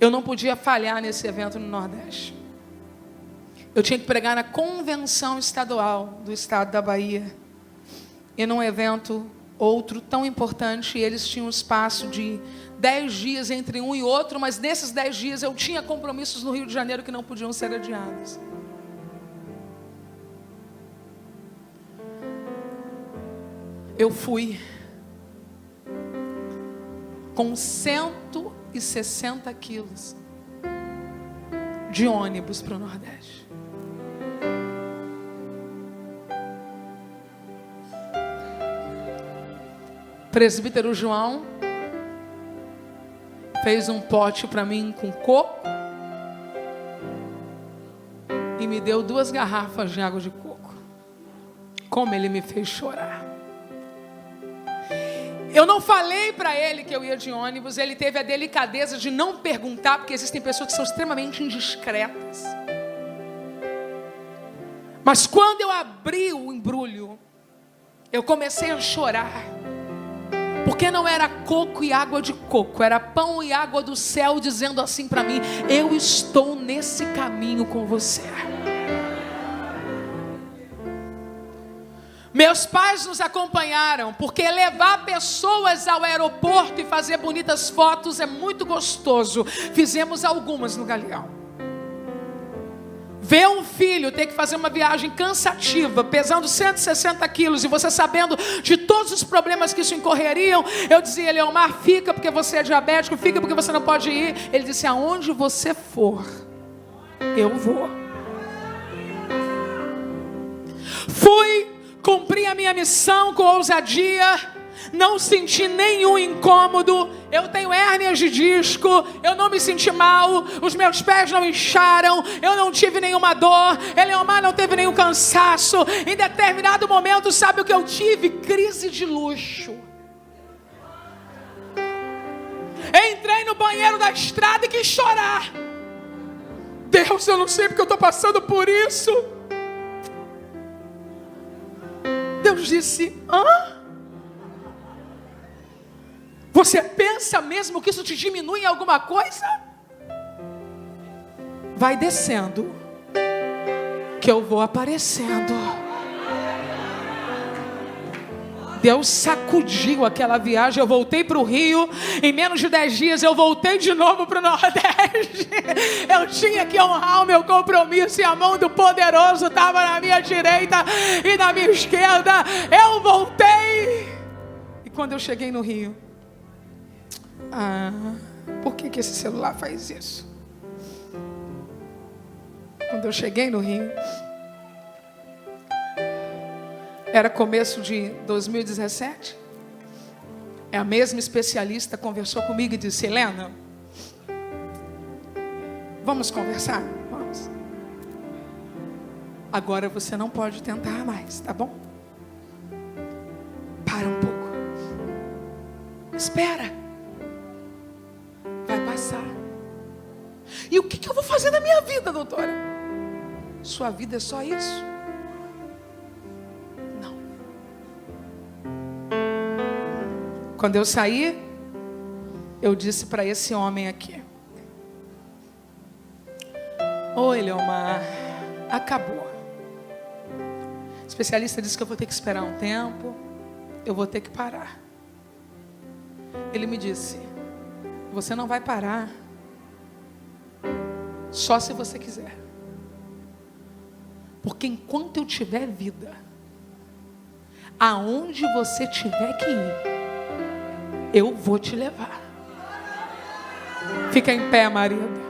S1: Eu não podia falhar nesse evento no Nordeste. Eu tinha que pregar na convenção estadual do estado da Bahia. E num evento outro tão importante, eles tinham um espaço de 10 dias entre um e outro, mas nesses 10 dias eu tinha compromissos no Rio de Janeiro que não podiam ser adiados. Eu fui com 160 quilos de ônibus para o Nordeste. Presbítero João fez um pote para mim com coco e me deu 2 garrafas de água de coco. Como ele me fez chorar. Eu não falei para ele que eu ia de ônibus. Ele teve a delicadeza de não perguntar, porque existem pessoas que são extremamente indiscretas. Mas quando eu abri o embrulho, eu comecei a chorar. Porque não era coco e água de coco, era pão e água do céu dizendo assim para mim: eu estou nesse caminho com você. Meus pais nos acompanharam, porque levar pessoas ao aeroporto e fazer bonitas fotos é muito gostoso. Fizemos algumas no Galeão. Ver um filho ter que fazer uma viagem cansativa, pesando 160 quilos, e você sabendo de todos os problemas que isso incorreriam, eu dizia: Leomar, fica porque você é diabético, fica porque você não pode ir. Ele disse: aonde você for, eu vou. Fui, cumpri a minha missão com ousadia, não senti nenhum incômodo. Eu tenho hérnias de disco, eu não me senti mal, os meus pés não incharam, eu não tive nenhuma dor, Eleomar não teve nenhum cansaço. Em determinado momento, sabe o que eu tive? Crise de luxo. Entrei no banheiro da estrada e quis chorar. Deus, eu não sei porque eu estou passando por isso. Deus disse: hã? Você pensa mesmo que isso te diminui em alguma coisa? Vai descendo, que eu vou aparecendo. Deus sacudiu aquela viagem. Eu voltei para o Rio. Em menos de 10 dias eu voltei de novo para o Nordeste. Eu tinha que honrar o meu compromisso, e a mão do poderoso estava na minha direita e na minha esquerda. Eu voltei. E quando eu cheguei no Rio, por que esse celular faz isso? Quando eu cheguei no Rio, era começo de 2017. A mesma especialista conversou comigo e disse: Helena, vamos conversar? Vamos. Agora você não pode tentar mais, tá bom? Para um pouco. Espera. Vai passar. E o que eu vou fazer na minha vida, doutora? Sua vida é só isso? Não. Quando eu saí, eu disse para esse homem aqui: oi, Leomar, acabou. O especialista disse que eu vou ter que esperar um tempo, eu vou ter que parar. Ele me disse: você não vai parar, só se você quiser. Porque enquanto eu tiver vida, aonde você tiver que ir, eu vou te levar. Fica em pé, marido.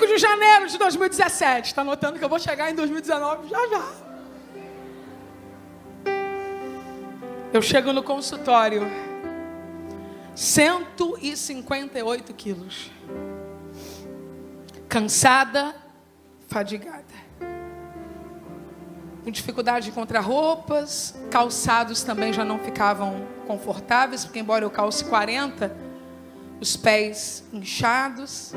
S1: De janeiro de 2017. Está notando que eu vou chegar em 2019 já. Eu chego no consultório, 158 quilos. Cansada, fadigada. Com dificuldade de encontrar roupas, calçados também já não ficavam confortáveis, porque embora eu calce 40, os pés inchados.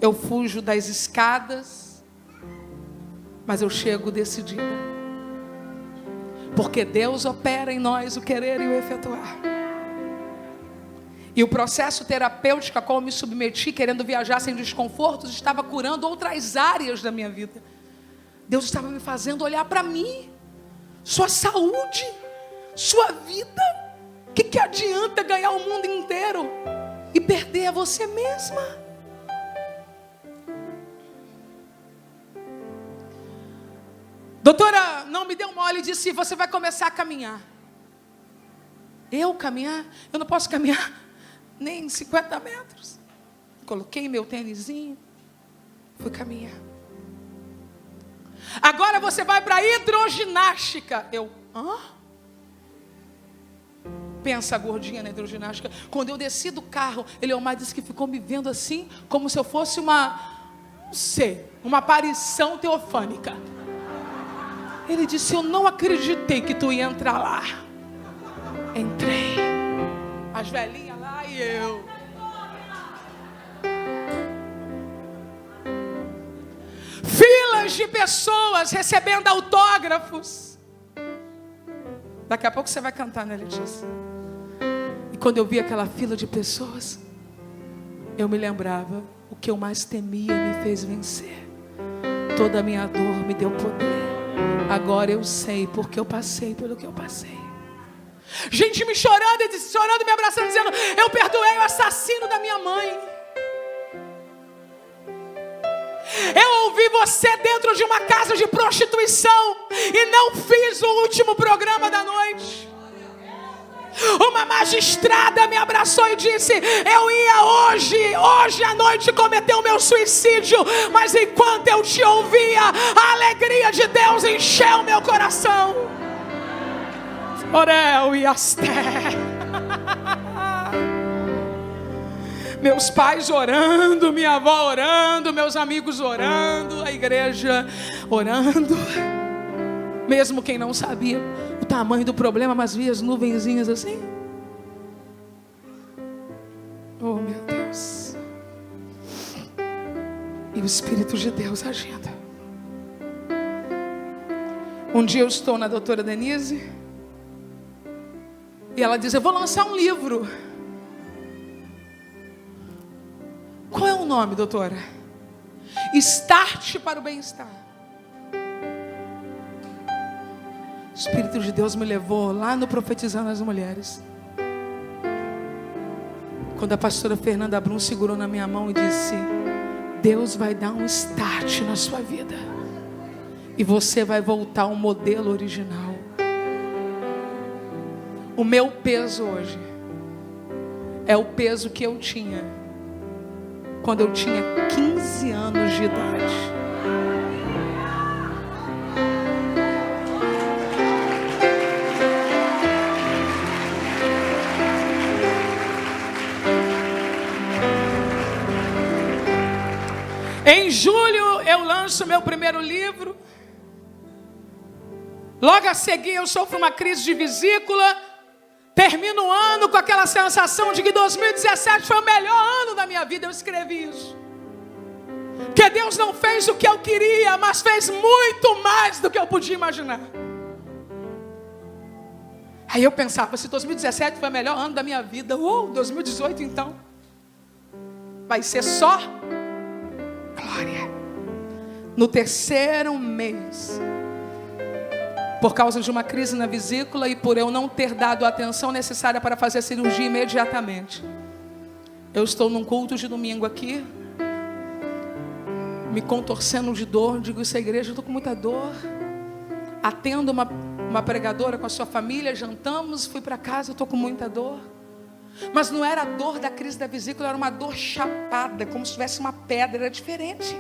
S1: Eu fujo das escadas, mas eu chego decidida. Porque Deus opera em nós o querer e o efetuar. E o processo terapêutico a qual eu me submeti, querendo viajar sem desconfortos, estava curando outras áreas da minha vida. Deus estava me fazendo olhar para mim, sua saúde, sua vida. O que adianta ganhar o mundo inteiro e perder a você mesma? Doutora, não me deu mole e disse: você vai começar a caminhar. Eu caminhar? Eu não posso caminhar nem 50 metros. Coloquei meu tênisinho, fui caminhar. Agora você vai para hidroginástica. Eu, Hã? Pensa a gordinha na hidroginástica. Quando eu desci do carro, Eliomar disse que ficou me vendo assim, como se eu fosse uma aparição teofânica. Ele disse: eu não acreditei que tu ia entrar lá. Entrei. As velhinhas lá e eu. Filas de pessoas recebendo autógrafos. Daqui a pouco você vai cantar, né, Letícia? E quando eu vi aquela fila de pessoas, eu me lembrava: o que eu mais temia me fez vencer. Toda a minha dor me deu poder. Agora eu sei porque eu passei pelo que eu passei. Gente me chorando e me abraçando, dizendo: eu perdoei o assassino da minha mãe. Eu ouvi você dentro de uma casa de prostituição e não fiz o último programa da noite. Uma magistrada me abraçou e disse: eu ia hoje à noite cometer o meu suicídio, mas enquanto eu te ouvia, a alegria de Deus encheu meu coração. Orel e Asté. Meus pais orando, minha avó orando, meus amigos orando, a igreja orando. Mesmo quem não sabia o tamanho do problema, mas via as nuvenzinhas assim. Oh, meu Deus. E o Espírito de Deus agindo. Um dia eu estou na doutora Denise e ela diz: eu vou lançar um livro. Qual é o nome, doutora? Start para o bem-estar. O Espírito de Deus me levou lá no Profetizando as Mulheres. Quando a pastora Fernanda Brum segurou na minha mão e disse: Deus vai dar um start na sua vida. E você vai voltar ao modelo original. O meu peso hoje é o peso que eu tinha quando eu tinha 15 anos de idade. Em julho eu lanço meu primeiro livro. Logo a seguir eu sofro uma crise de vesícula. Termino o ano com aquela sensação de que 2017 foi o melhor ano da minha vida. Eu escrevi isso. Que Deus não fez o que eu queria, mas fez muito mais do que eu podia imaginar. Aí eu pensava: se 2017 foi o melhor ano da minha vida, 2018 então vai ser só glória. No terceiro mês, por causa de uma crise na vesícula e por eu não ter dado a atenção necessária para fazer a cirurgia imediatamente, eu estou num culto de domingo aqui, me contorcendo de dor. Digo isso à igreja: eu estou com muita dor. Atendo uma pregadora com a sua família, jantamos, fui para casa, eu estou com muita dor. Mas não era a dor da crise da vesícula, era uma dor chapada, como se tivesse uma pedra, era diferente.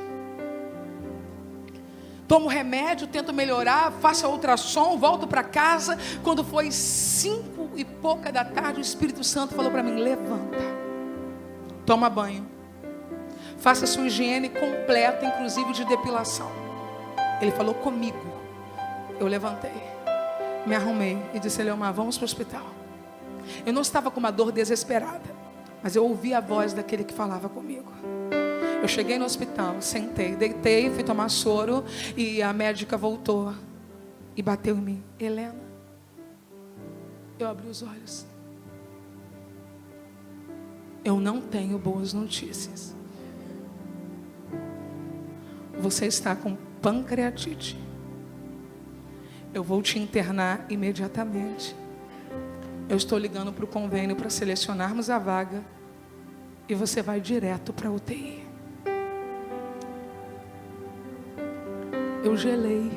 S1: Tomo remédio, tento melhorar, faço a ultrassom, volto para casa. Quando foi 5 e pouca da tarde, o Espírito Santo falou para mim: levanta, toma banho, faça sua higiene completa, inclusive de depilação. Ele falou comigo. Eu levantei, me arrumei e disse: Eliomar, vamos para o hospital. Eu não estava com uma dor desesperada, mas eu ouvi a voz daquele que falava comigo. Eu cheguei no hospital, sentei, deitei, fui tomar soro e a médica voltou e bateu em mim: Helena. Eu abri os olhos. Eu não tenho boas notícias. Você está com pancreatite. Eu vou te internar imediatamente. Eu estou ligando para o convênio para selecionarmos a vaga e você vai direto para a UTI. Eu gelei.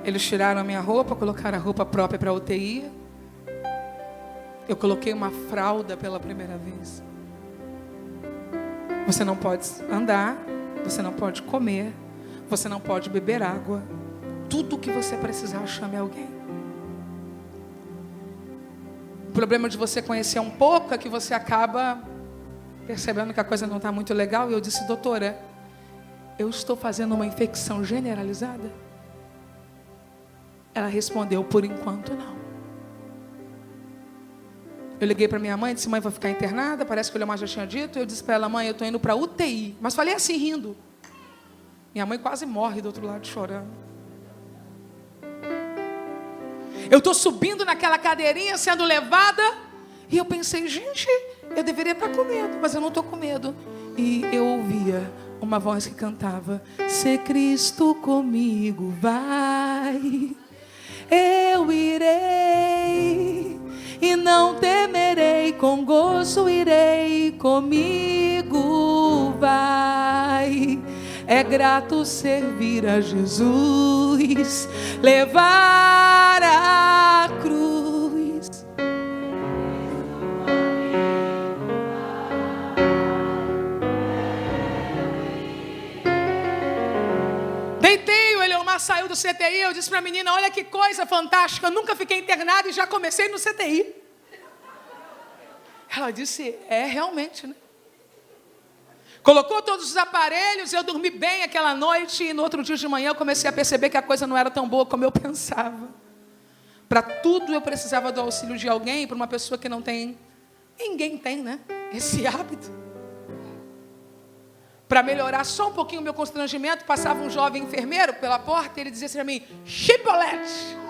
S1: Eles tiraram a minha roupa, colocaram a roupa própria para a UTI. Eu coloquei uma fralda pela primeira vez. Você não pode andar, você não pode comer, você não pode beber água, tudo que você precisar, chame alguém. O problema de você conhecer um pouco é que você acaba percebendo que a coisa não está muito legal. E eu disse: doutora, eu estou fazendo uma infecção generalizada? Ela respondeu: por enquanto não. Eu liguei para minha mãe e disse: mãe, vou ficar internada, parece que o Leomar já tinha dito. Eu disse para ela: mãe, eu estou indo para UTI. Mas falei assim, rindo. Minha mãe quase morre do outro lado chorando. Eu estou subindo naquela cadeirinha, sendo levada, e eu pensei: gente, eu deveria estar com medo, mas eu não estou com medo. E eu ouvia uma voz que cantava: se Cristo comigo vai, eu irei, e não temerei, com gozo irei, comigo vai. É grato servir a Jesus, levar a cruz. Deitei, o Eleomar saiu do CTI, eu disse para a menina: olha que coisa fantástica, eu nunca fiquei internada e já comecei no CTI. Ela disse: é realmente, né? Colocou todos os aparelhos, eu dormi bem aquela noite, e no outro dia de manhã eu comecei a perceber que a coisa não era tão boa como eu pensava. Para tudo eu precisava do auxílio de alguém, para uma pessoa que não tem, ninguém tem, né? Esse hábito. Para melhorar só um pouquinho o meu constrangimento, passava um jovem enfermeiro pela porta e ele dizia assim para mim: chipolete.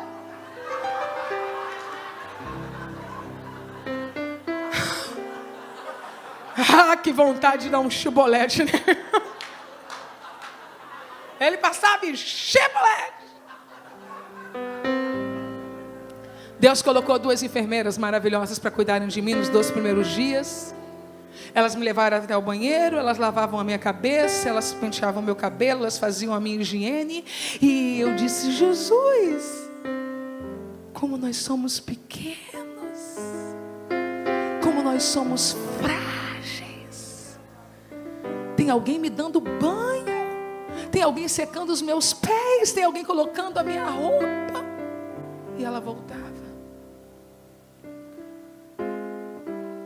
S1: Ah, que vontade de dar um chibolete, né? Ele passava e chibolete. Deus colocou 2 enfermeiras maravilhosas para cuidarem de mim nos 2 primeiros dias. Elas me levaram até o banheiro, elas lavavam a minha cabeça, elas penteavam meu cabelo, elas faziam a minha higiene. E eu disse: Jesus, como nós somos pequenos, como nós somos frágeis. Tem alguém me dando banho, tem alguém secando os meus pés, tem alguém colocando a minha roupa. E ela voltava.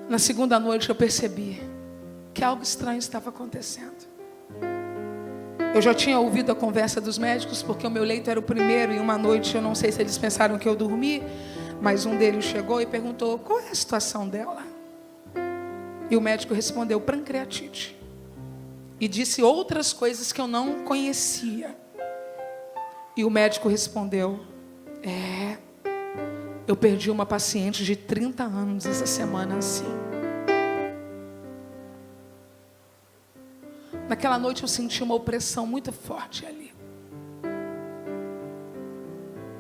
S1: Na segunda noite eu percebi que algo estranho estava acontecendo. Eu já tinha ouvido a conversa dos médicos, porque o meu leito era o primeiro, e uma noite, eu não sei se eles pensaram que eu dormi, mas um deles chegou e perguntou: qual é a situação dela? E o médico respondeu: pancreatite. E disse outras coisas que eu não conhecia. E o médico respondeu: eu perdi uma paciente de 30 anos essa semana assim. Naquela noite eu senti uma opressão muito forte ali.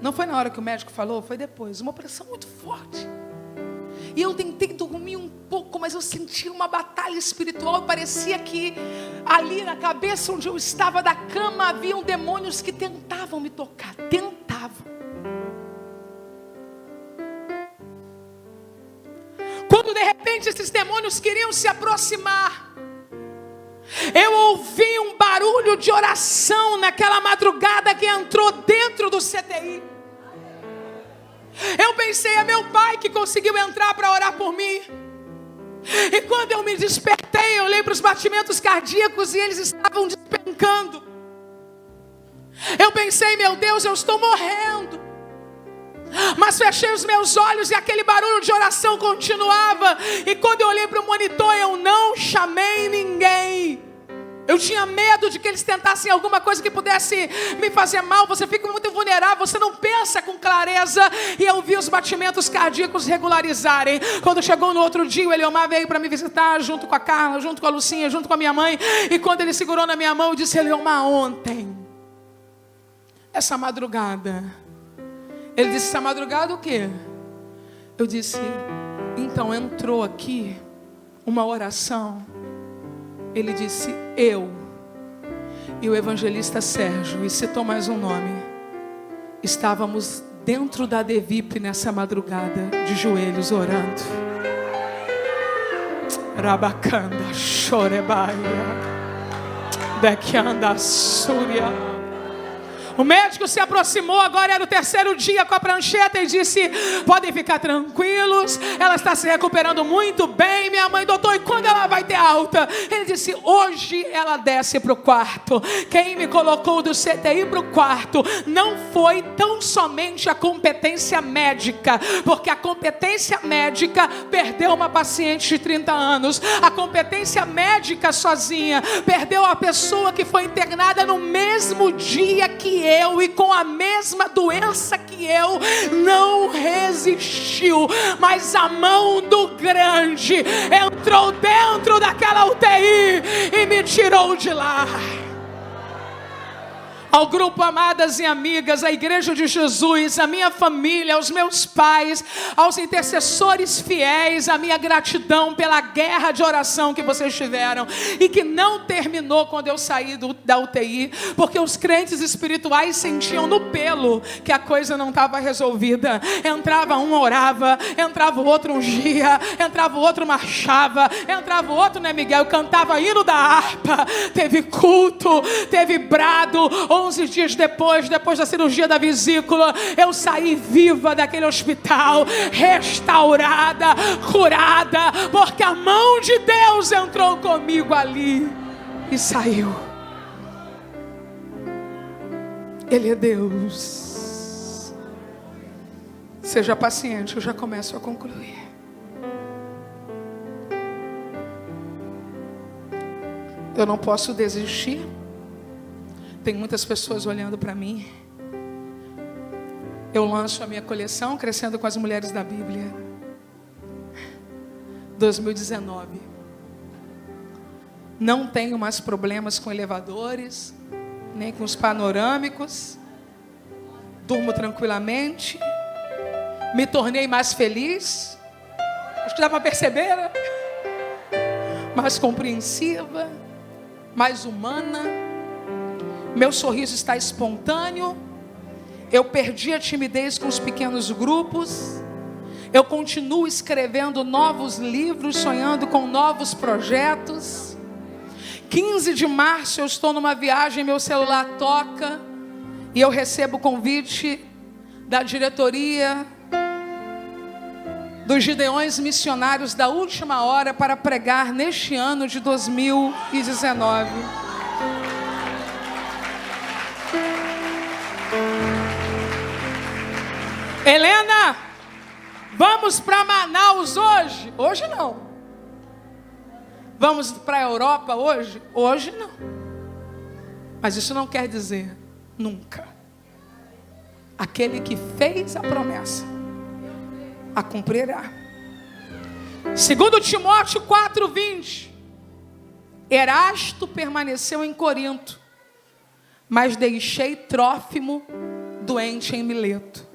S1: Não foi na hora que o médico falou, foi depois. Uma opressão muito forte. E eu tentei dormir um pouco, mas eu senti uma batalha espiritual. Parecia que ali na cabeça onde eu estava da cama haviam demônios que tentavam me tocar. Tentavam. Quando de repente esses demônios queriam se aproximar, eu ouvi um barulho de oração naquela madrugada que entrou dentro do CTI. Eu pensei: é meu pai que conseguiu entrar para orar por mim. E quando eu me despertei, eu olhei para os batimentos cardíacos e eles estavam despencando. Eu pensei: meu Deus, eu estou morrendo. Mas fechei os meus olhos e aquele barulho de oração continuava. E quando eu olhei para o monitor, eu não chamei ninguém. Eu tinha medo de que eles tentassem alguma coisa que pudesse me fazer mal. Você fica muito vulnerável, você não pensa com clareza. E eu vi os batimentos cardíacos regularizarem. Quando chegou no outro dia, o Eleomar veio para me visitar, junto com a Carla, junto com a Lucinha, junto com a minha mãe. E quando ele segurou na minha mão, eu disse: Eleomar, ontem, essa madrugada. Ele disse: essa madrugada o quê? Eu disse: então entrou aqui uma oração. Ele disse: eu e o evangelista Sérgio, e citou mais um nome, estávamos dentro da Devip nessa madrugada, de joelhos orando. Rabacanda, chorebaia, bequianda, súria. O médico se aproximou, agora era o terceiro dia, com a prancheta e disse: podem ficar tranquilos, ela está se recuperando muito bem. Minha mãe: doutor, e quando ela vai ter alta? Ele disse: hoje ela desce para o quarto. Quem me colocou do CTI para o quarto não foi tão somente a competência médica, porque a competência médica perdeu uma paciente de 30 anos. A competência médica sozinha perdeu a pessoa que foi internada no mesmo dia que eu e com a mesma doença que eu, não resistiu, mas a mão do grande entrou dentro daquela UTI e me tirou de lá. Ao grupo Amadas e Amigas, à Igreja de Jesus, à minha família, aos meus pais, aos intercessores fiéis, a minha gratidão pela guerra de oração que vocês tiveram e que não terminou quando eu saí da UTI, porque os crentes espirituais sentiam no pelo que a coisa não estava resolvida. Entrava um, orava, entrava o outro ungia, entrava o outro marchava, entrava o outro, né, Miguel, cantava hino da harpa, teve culto, teve brado. 11 dias depois da cirurgia da vesícula, eu saí viva daquele hospital, restaurada, curada, porque a mão de Deus entrou comigo ali e saiu. Ele é Deus. Seja paciente, eu já começo a concluir. Eu não posso desistir. Tem muitas pessoas olhando para mim. Eu lanço a minha coleção Crescendo com as Mulheres da Bíblia 2019. Não tenho mais problemas com elevadores, nem com os panorâmicos. Durmo tranquilamente. Me tornei mais feliz. Acho que dá para perceber, né? Mais compreensiva, mais humana. Meu sorriso está espontâneo. Eu perdi a timidez com os pequenos grupos. Eu continuo escrevendo novos livros, sonhando com novos projetos. 15 de março eu estou numa viagem, meu celular toca e eu recebo o convite da diretoria dos Gideões Missionários da Última Hora para pregar neste ano de 2019. Helena, vamos para Manaus hoje? Hoje não. Vamos para a Europa hoje? Hoje não. Mas isso não quer dizer nunca. Aquele que fez a promessa a cumprirá. 2 Timóteo 4:20. Erasto permaneceu em Corinto, mas deixei Trófimo doente em Mileto.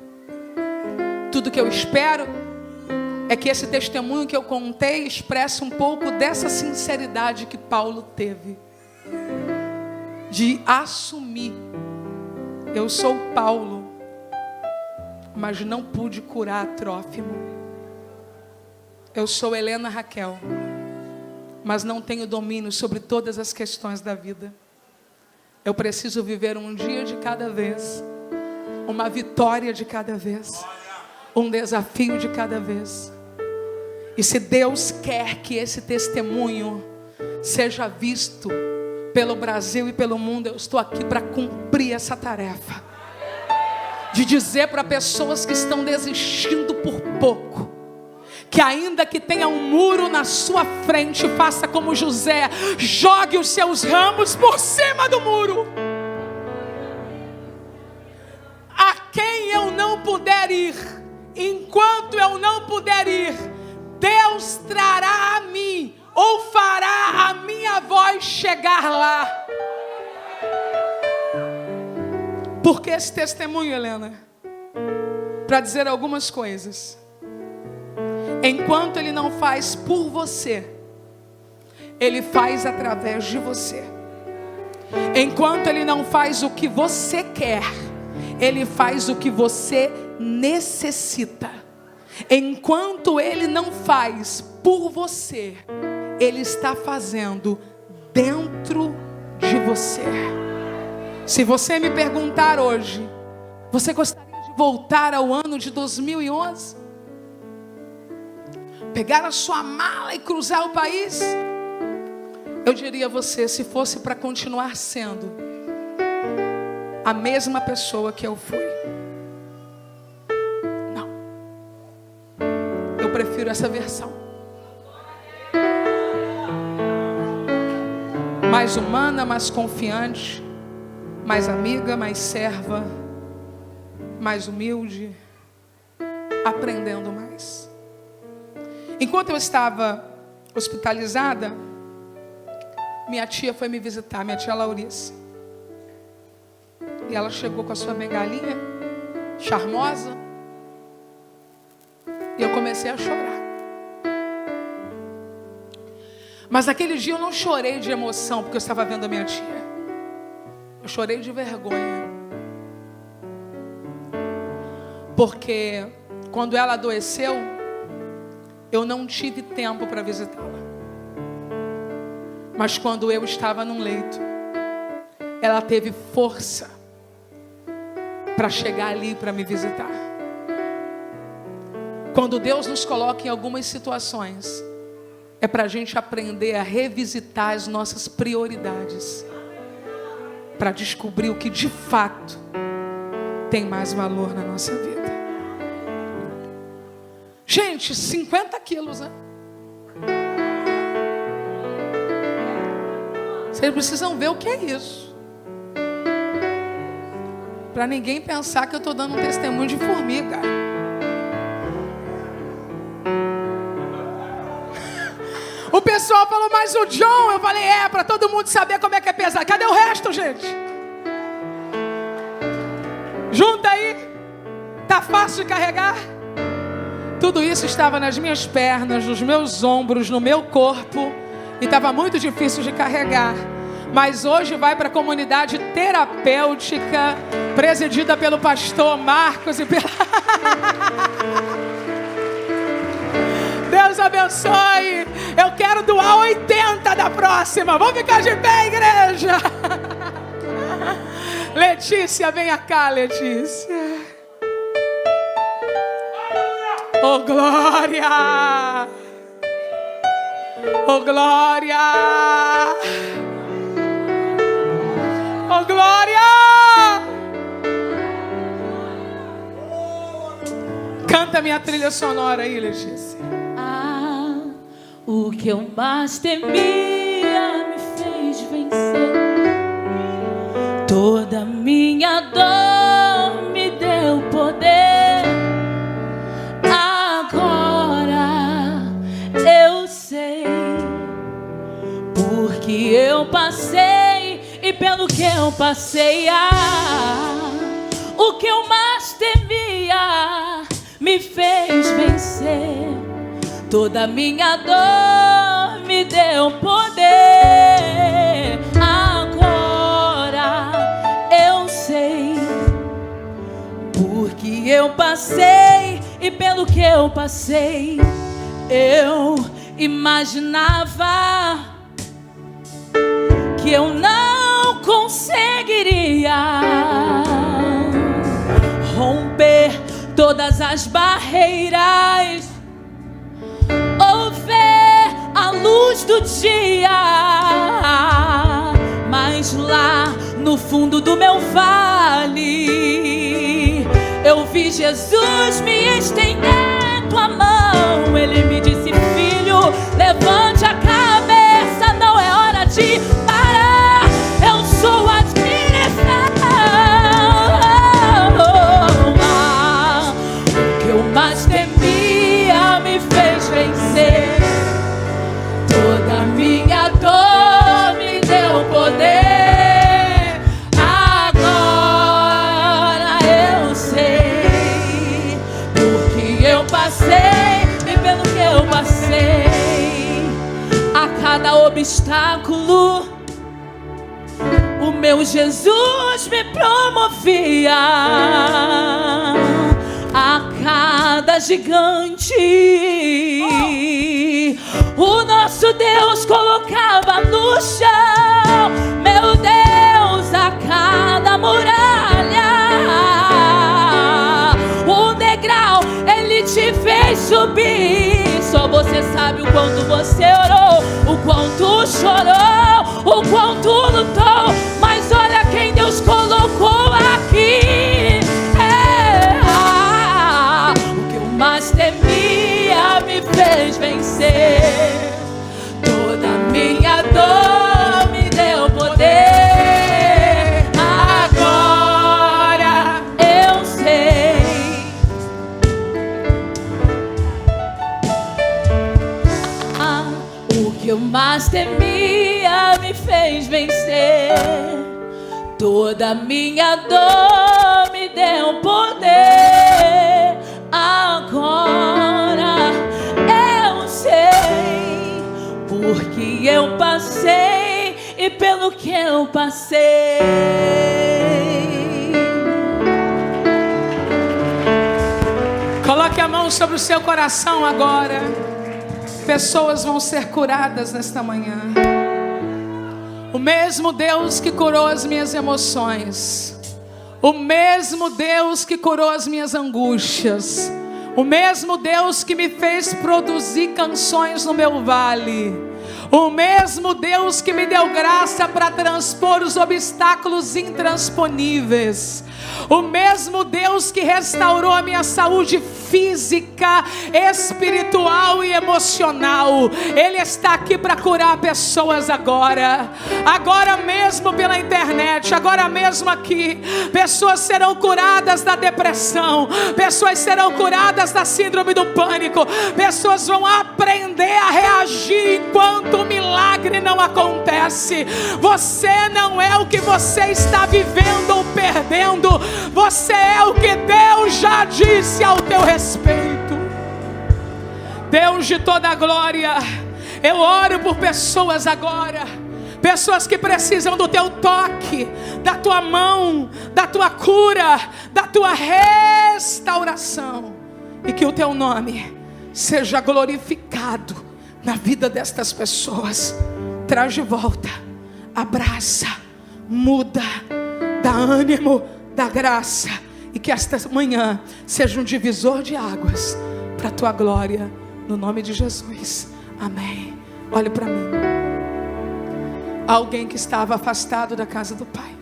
S1: Tudo que eu espero é que esse testemunho que eu contei expresse um pouco dessa sinceridade que Paulo teve, de assumir: eu sou Paulo, mas não pude curar Trófimo. Eu sou Helena Raquel, mas não tenho domínio sobre todas as questões da vida. Eu preciso viver um dia de cada vez, uma vitória de cada vez, um desafio de cada vez. E se Deus quer que esse testemunho seja visto pelo Brasil e pelo mundo, eu estou aqui para cumprir essa tarefa, de dizer para pessoas que estão desistindo por pouco, que ainda que tenha um muro na sua frente, faça como José, jogue os seus ramos por cima do muro. A quem eu não puder ir, enquanto eu não puder ir, Deus trará a mim, ou fará a minha voz chegar lá. Por que esse testemunho, Helena? Para dizer algumas coisas. Enquanto Ele não faz por você, Ele faz através de você. Enquanto Ele não faz o que você quer, Ele faz o que você necessita. Enquanto Ele não faz por você, Ele está fazendo dentro de você. Se você me perguntar hoje, você gostaria de voltar ao ano de 2011? Pegar a sua mala e cruzar o país? Eu diria a você, se fosse para continuar sendo a mesma pessoa que eu fui. Não. Eu prefiro essa versão. Mais humana, mais confiante, mais amiga, mais serva, mais humilde, aprendendo mais. Enquanto eu estava hospitalizada, minha tia foi me visitar, minha tia Laurice. E ela chegou com a sua bengalinha, charmosa, e eu comecei a chorar. Mas naquele dia eu não chorei de emoção, porque eu estava vendo a minha tia. Eu chorei de vergonha. Porque quando ela adoeceu, eu não tive tempo para visitá-la. Mas quando eu estava num leito, ela teve força para chegar ali para me visitar. Quando Deus nos coloca em algumas situações, é para a gente aprender a revisitar as nossas prioridades, para descobrir o que de fato tem mais valor na nossa vida. Gente, 50 quilos, né? Vocês precisam ver o que é isso. Para ninguém pensar que eu estou dando um testemunho de formiga. O pessoal falou, mas o John, eu falei, para todo mundo saber como é que é pesado. Cadê o resto, gente? Junta aí. Tá fácil de carregar? Tudo isso estava nas minhas pernas, nos meus ombros, no meu corpo. E estava muito difícil de carregar. Mas hoje vai para a comunidade terapêutica, presidida pelo pastor Marcos e pela... Deus abençoe. Eu quero doar 80 da próxima. Vamos ficar de pé, igreja. Letícia, venha cá, Letícia. Oh, glória. Oh, glória. Oh, glória. Canta minha trilha sonora aí, Letícia.
S2: O que eu mais temia me fez vencer. Toda minha dor me deu poder. Agora eu sei, porque eu passei e pelo que eu passei. O que eu mais temia me fez vencer. Toda minha dor me deu poder. Agora eu sei, porque eu passei e pelo que eu passei. Eu imaginava que eu não conseguiria romper todas as barreiras ou ver a luz do dia. Mas lá no fundo do meu vale eu vi Jesus me estendendo a mão. Ele me disse, filho, levante a cabeça, não é hora de parar. Eu sou a direção. O que eu mais temia me fez vencer. Toda minha dor me deu poder. Agora eu sei, porque eu passei e pelo que eu passei. A cada obstáculo o meu Jesus me promovia. A cada gigante o nosso Deus colocava no chão. Meu Deus, a cada chorou, o quanto lutou, mas olha quem Deus colocou aqui. O que eu mais temia me fez vencer. Toda minha dor me deu poder. Agora eu sei. O que eu mais temia me fez vencer. Toda minha dor me deu poder. Agora eu sei, porque eu passei e pelo que eu passei.
S1: Coloque a mão sobre o seu coração agora. Pessoas vão ser curadas nesta manhã. O mesmo Deus que curou as minhas emoções, o mesmo Deus que curou as minhas angústias, o mesmo Deus que me fez produzir canções no meu vale, o mesmo Deus que me deu graça para transpor os obstáculos intransponíveis, o mesmo Deus que restaurou a minha saúde física, espiritual e emocional, Ele está aqui para curar pessoas agora mesmo pela internet, agora mesmo aqui. Pessoas serão curadas da depressão, pessoas serão curadas da síndrome do pânico, pessoas vão aprender a reagir enquanto o milagre não acontece. Você não é o que você está vivendo ou perdendo, você é o que Deus já disse ao teu respeito. Deus de toda a glória, eu oro por pessoas agora, pessoas que precisam do teu toque, da tua mão, da tua cura, da tua restauração, e que o teu nome seja glorificado na vida destas pessoas. Traz de volta, abraça, muda, dá ânimo, dá graça, e que esta manhã seja um divisor de águas para a tua glória, no nome de Jesus, amém. Olhe para mim. Alguém que estava afastado da casa do Pai,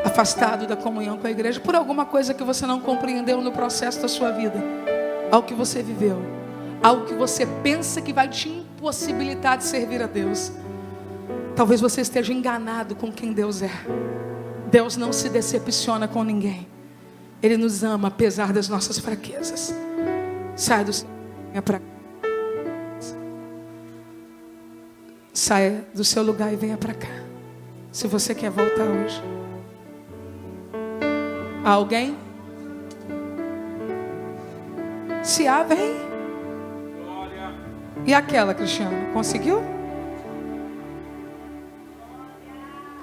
S1: afastado da comunhão com a igreja, por alguma coisa que você não compreendeu no processo da sua vida, algo que você viveu, algo que você pensa que vai te impossibilitar de servir a Deus. Talvez você esteja enganado com quem Deus é. Deus não se decepciona com ninguém. Ele nos ama apesar das nossas fraquezas. Saia do seu lugar, saia do seu lugar e venha para cá. Se você quer voltar hoje. Há alguém? Se há, vem. E aquela, Cristiano, conseguiu?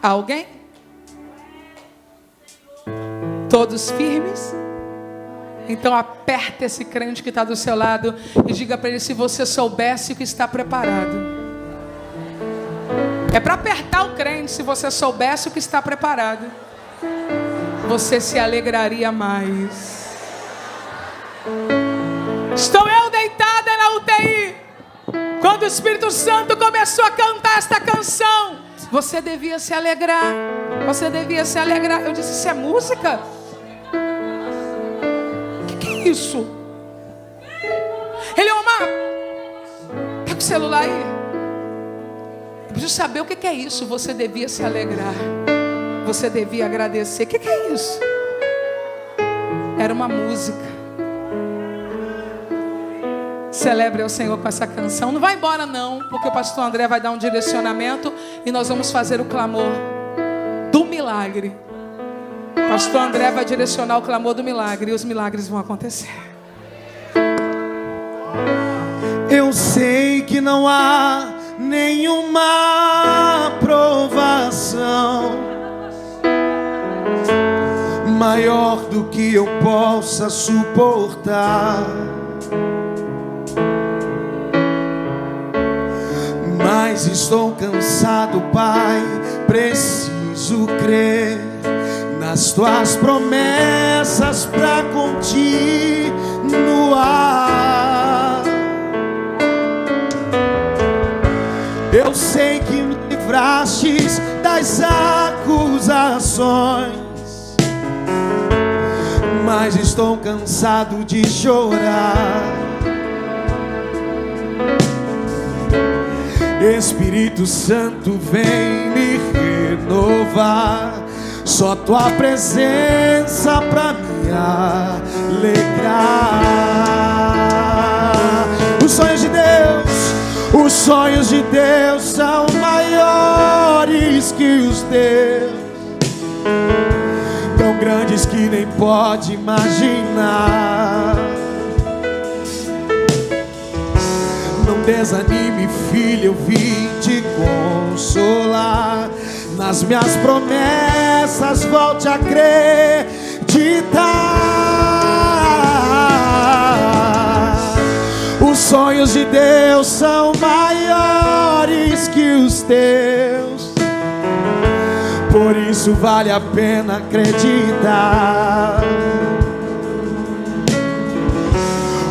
S1: Há alguém? Todos firmes? Então aperta esse crente que está do seu lado e diga para ele: se você soubesse o que está preparado. É para apertar o crente. Se você soubesse o que está preparado, você se alegraria mais. Estou eu deitada na UTI, quando o Espírito Santo começou a cantar esta canção. Você devia se alegrar. Você devia se alegrar. Eu disse: isso é música? O que é isso? Ele, Omar, tá com o celular aí? Eu preciso saber o que é isso. Você devia se alegrar. Você devia agradecer. O que é isso? Era uma música. Celebre ao Senhor com essa canção. Não vai embora não, porque o pastor André vai dar um direcionamento e nós vamos fazer o clamor do milagre. O pastor André vai direcionar o clamor do milagre e os milagres vão acontecer.
S3: Eu sei que não há nenhuma provação maior do que eu possa suportar, mas estou cansado, Pai, preciso crer nas tuas promessas pra continuar. Eu sei livrastes das acusações, mas estou cansado de chorar. Espírito Santo, vem me renovar. Só tua presença pra me alegrar. Os sonhos de Deus são maiores que os teus, tão grandes que nem pode imaginar. Não desanime, filho, eu vim te consolar. Nas minhas promessas volte a acreditar. Os sonhos de Deus são maiores que os teus, por isso vale a pena acreditar.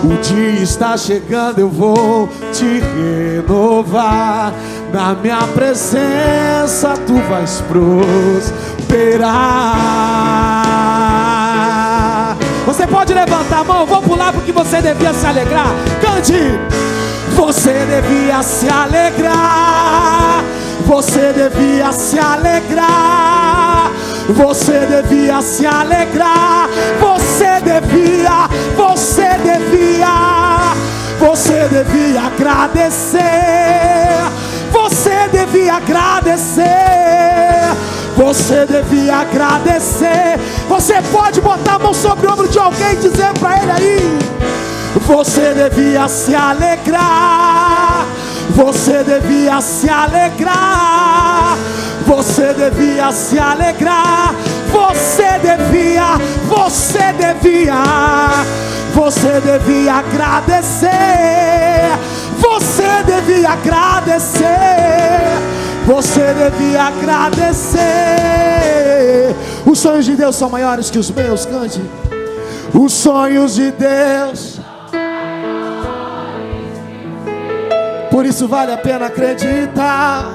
S3: O dia está chegando, eu vou te renovar. Na minha presença tu vais prosperar. Você pode levantar a mão, vou pular porque você devia se alegrar. Cante! Você devia se alegrar. Você devia se alegrar. Você devia se alegrar. Você devia agradecer. Você devia agradecer. Você devia agradecer. Você pode botar a mão sobre o ombro de alguém e dizer pra ele aí: você devia se alegrar. Você devia se alegrar. Você devia se alegrar. Você devia agradecer. Você devia agradecer. Você devia agradecer. Os sonhos de Deus são maiores que os meus. Cante. Os sonhos de Deus, por isso vale a pena acreditar.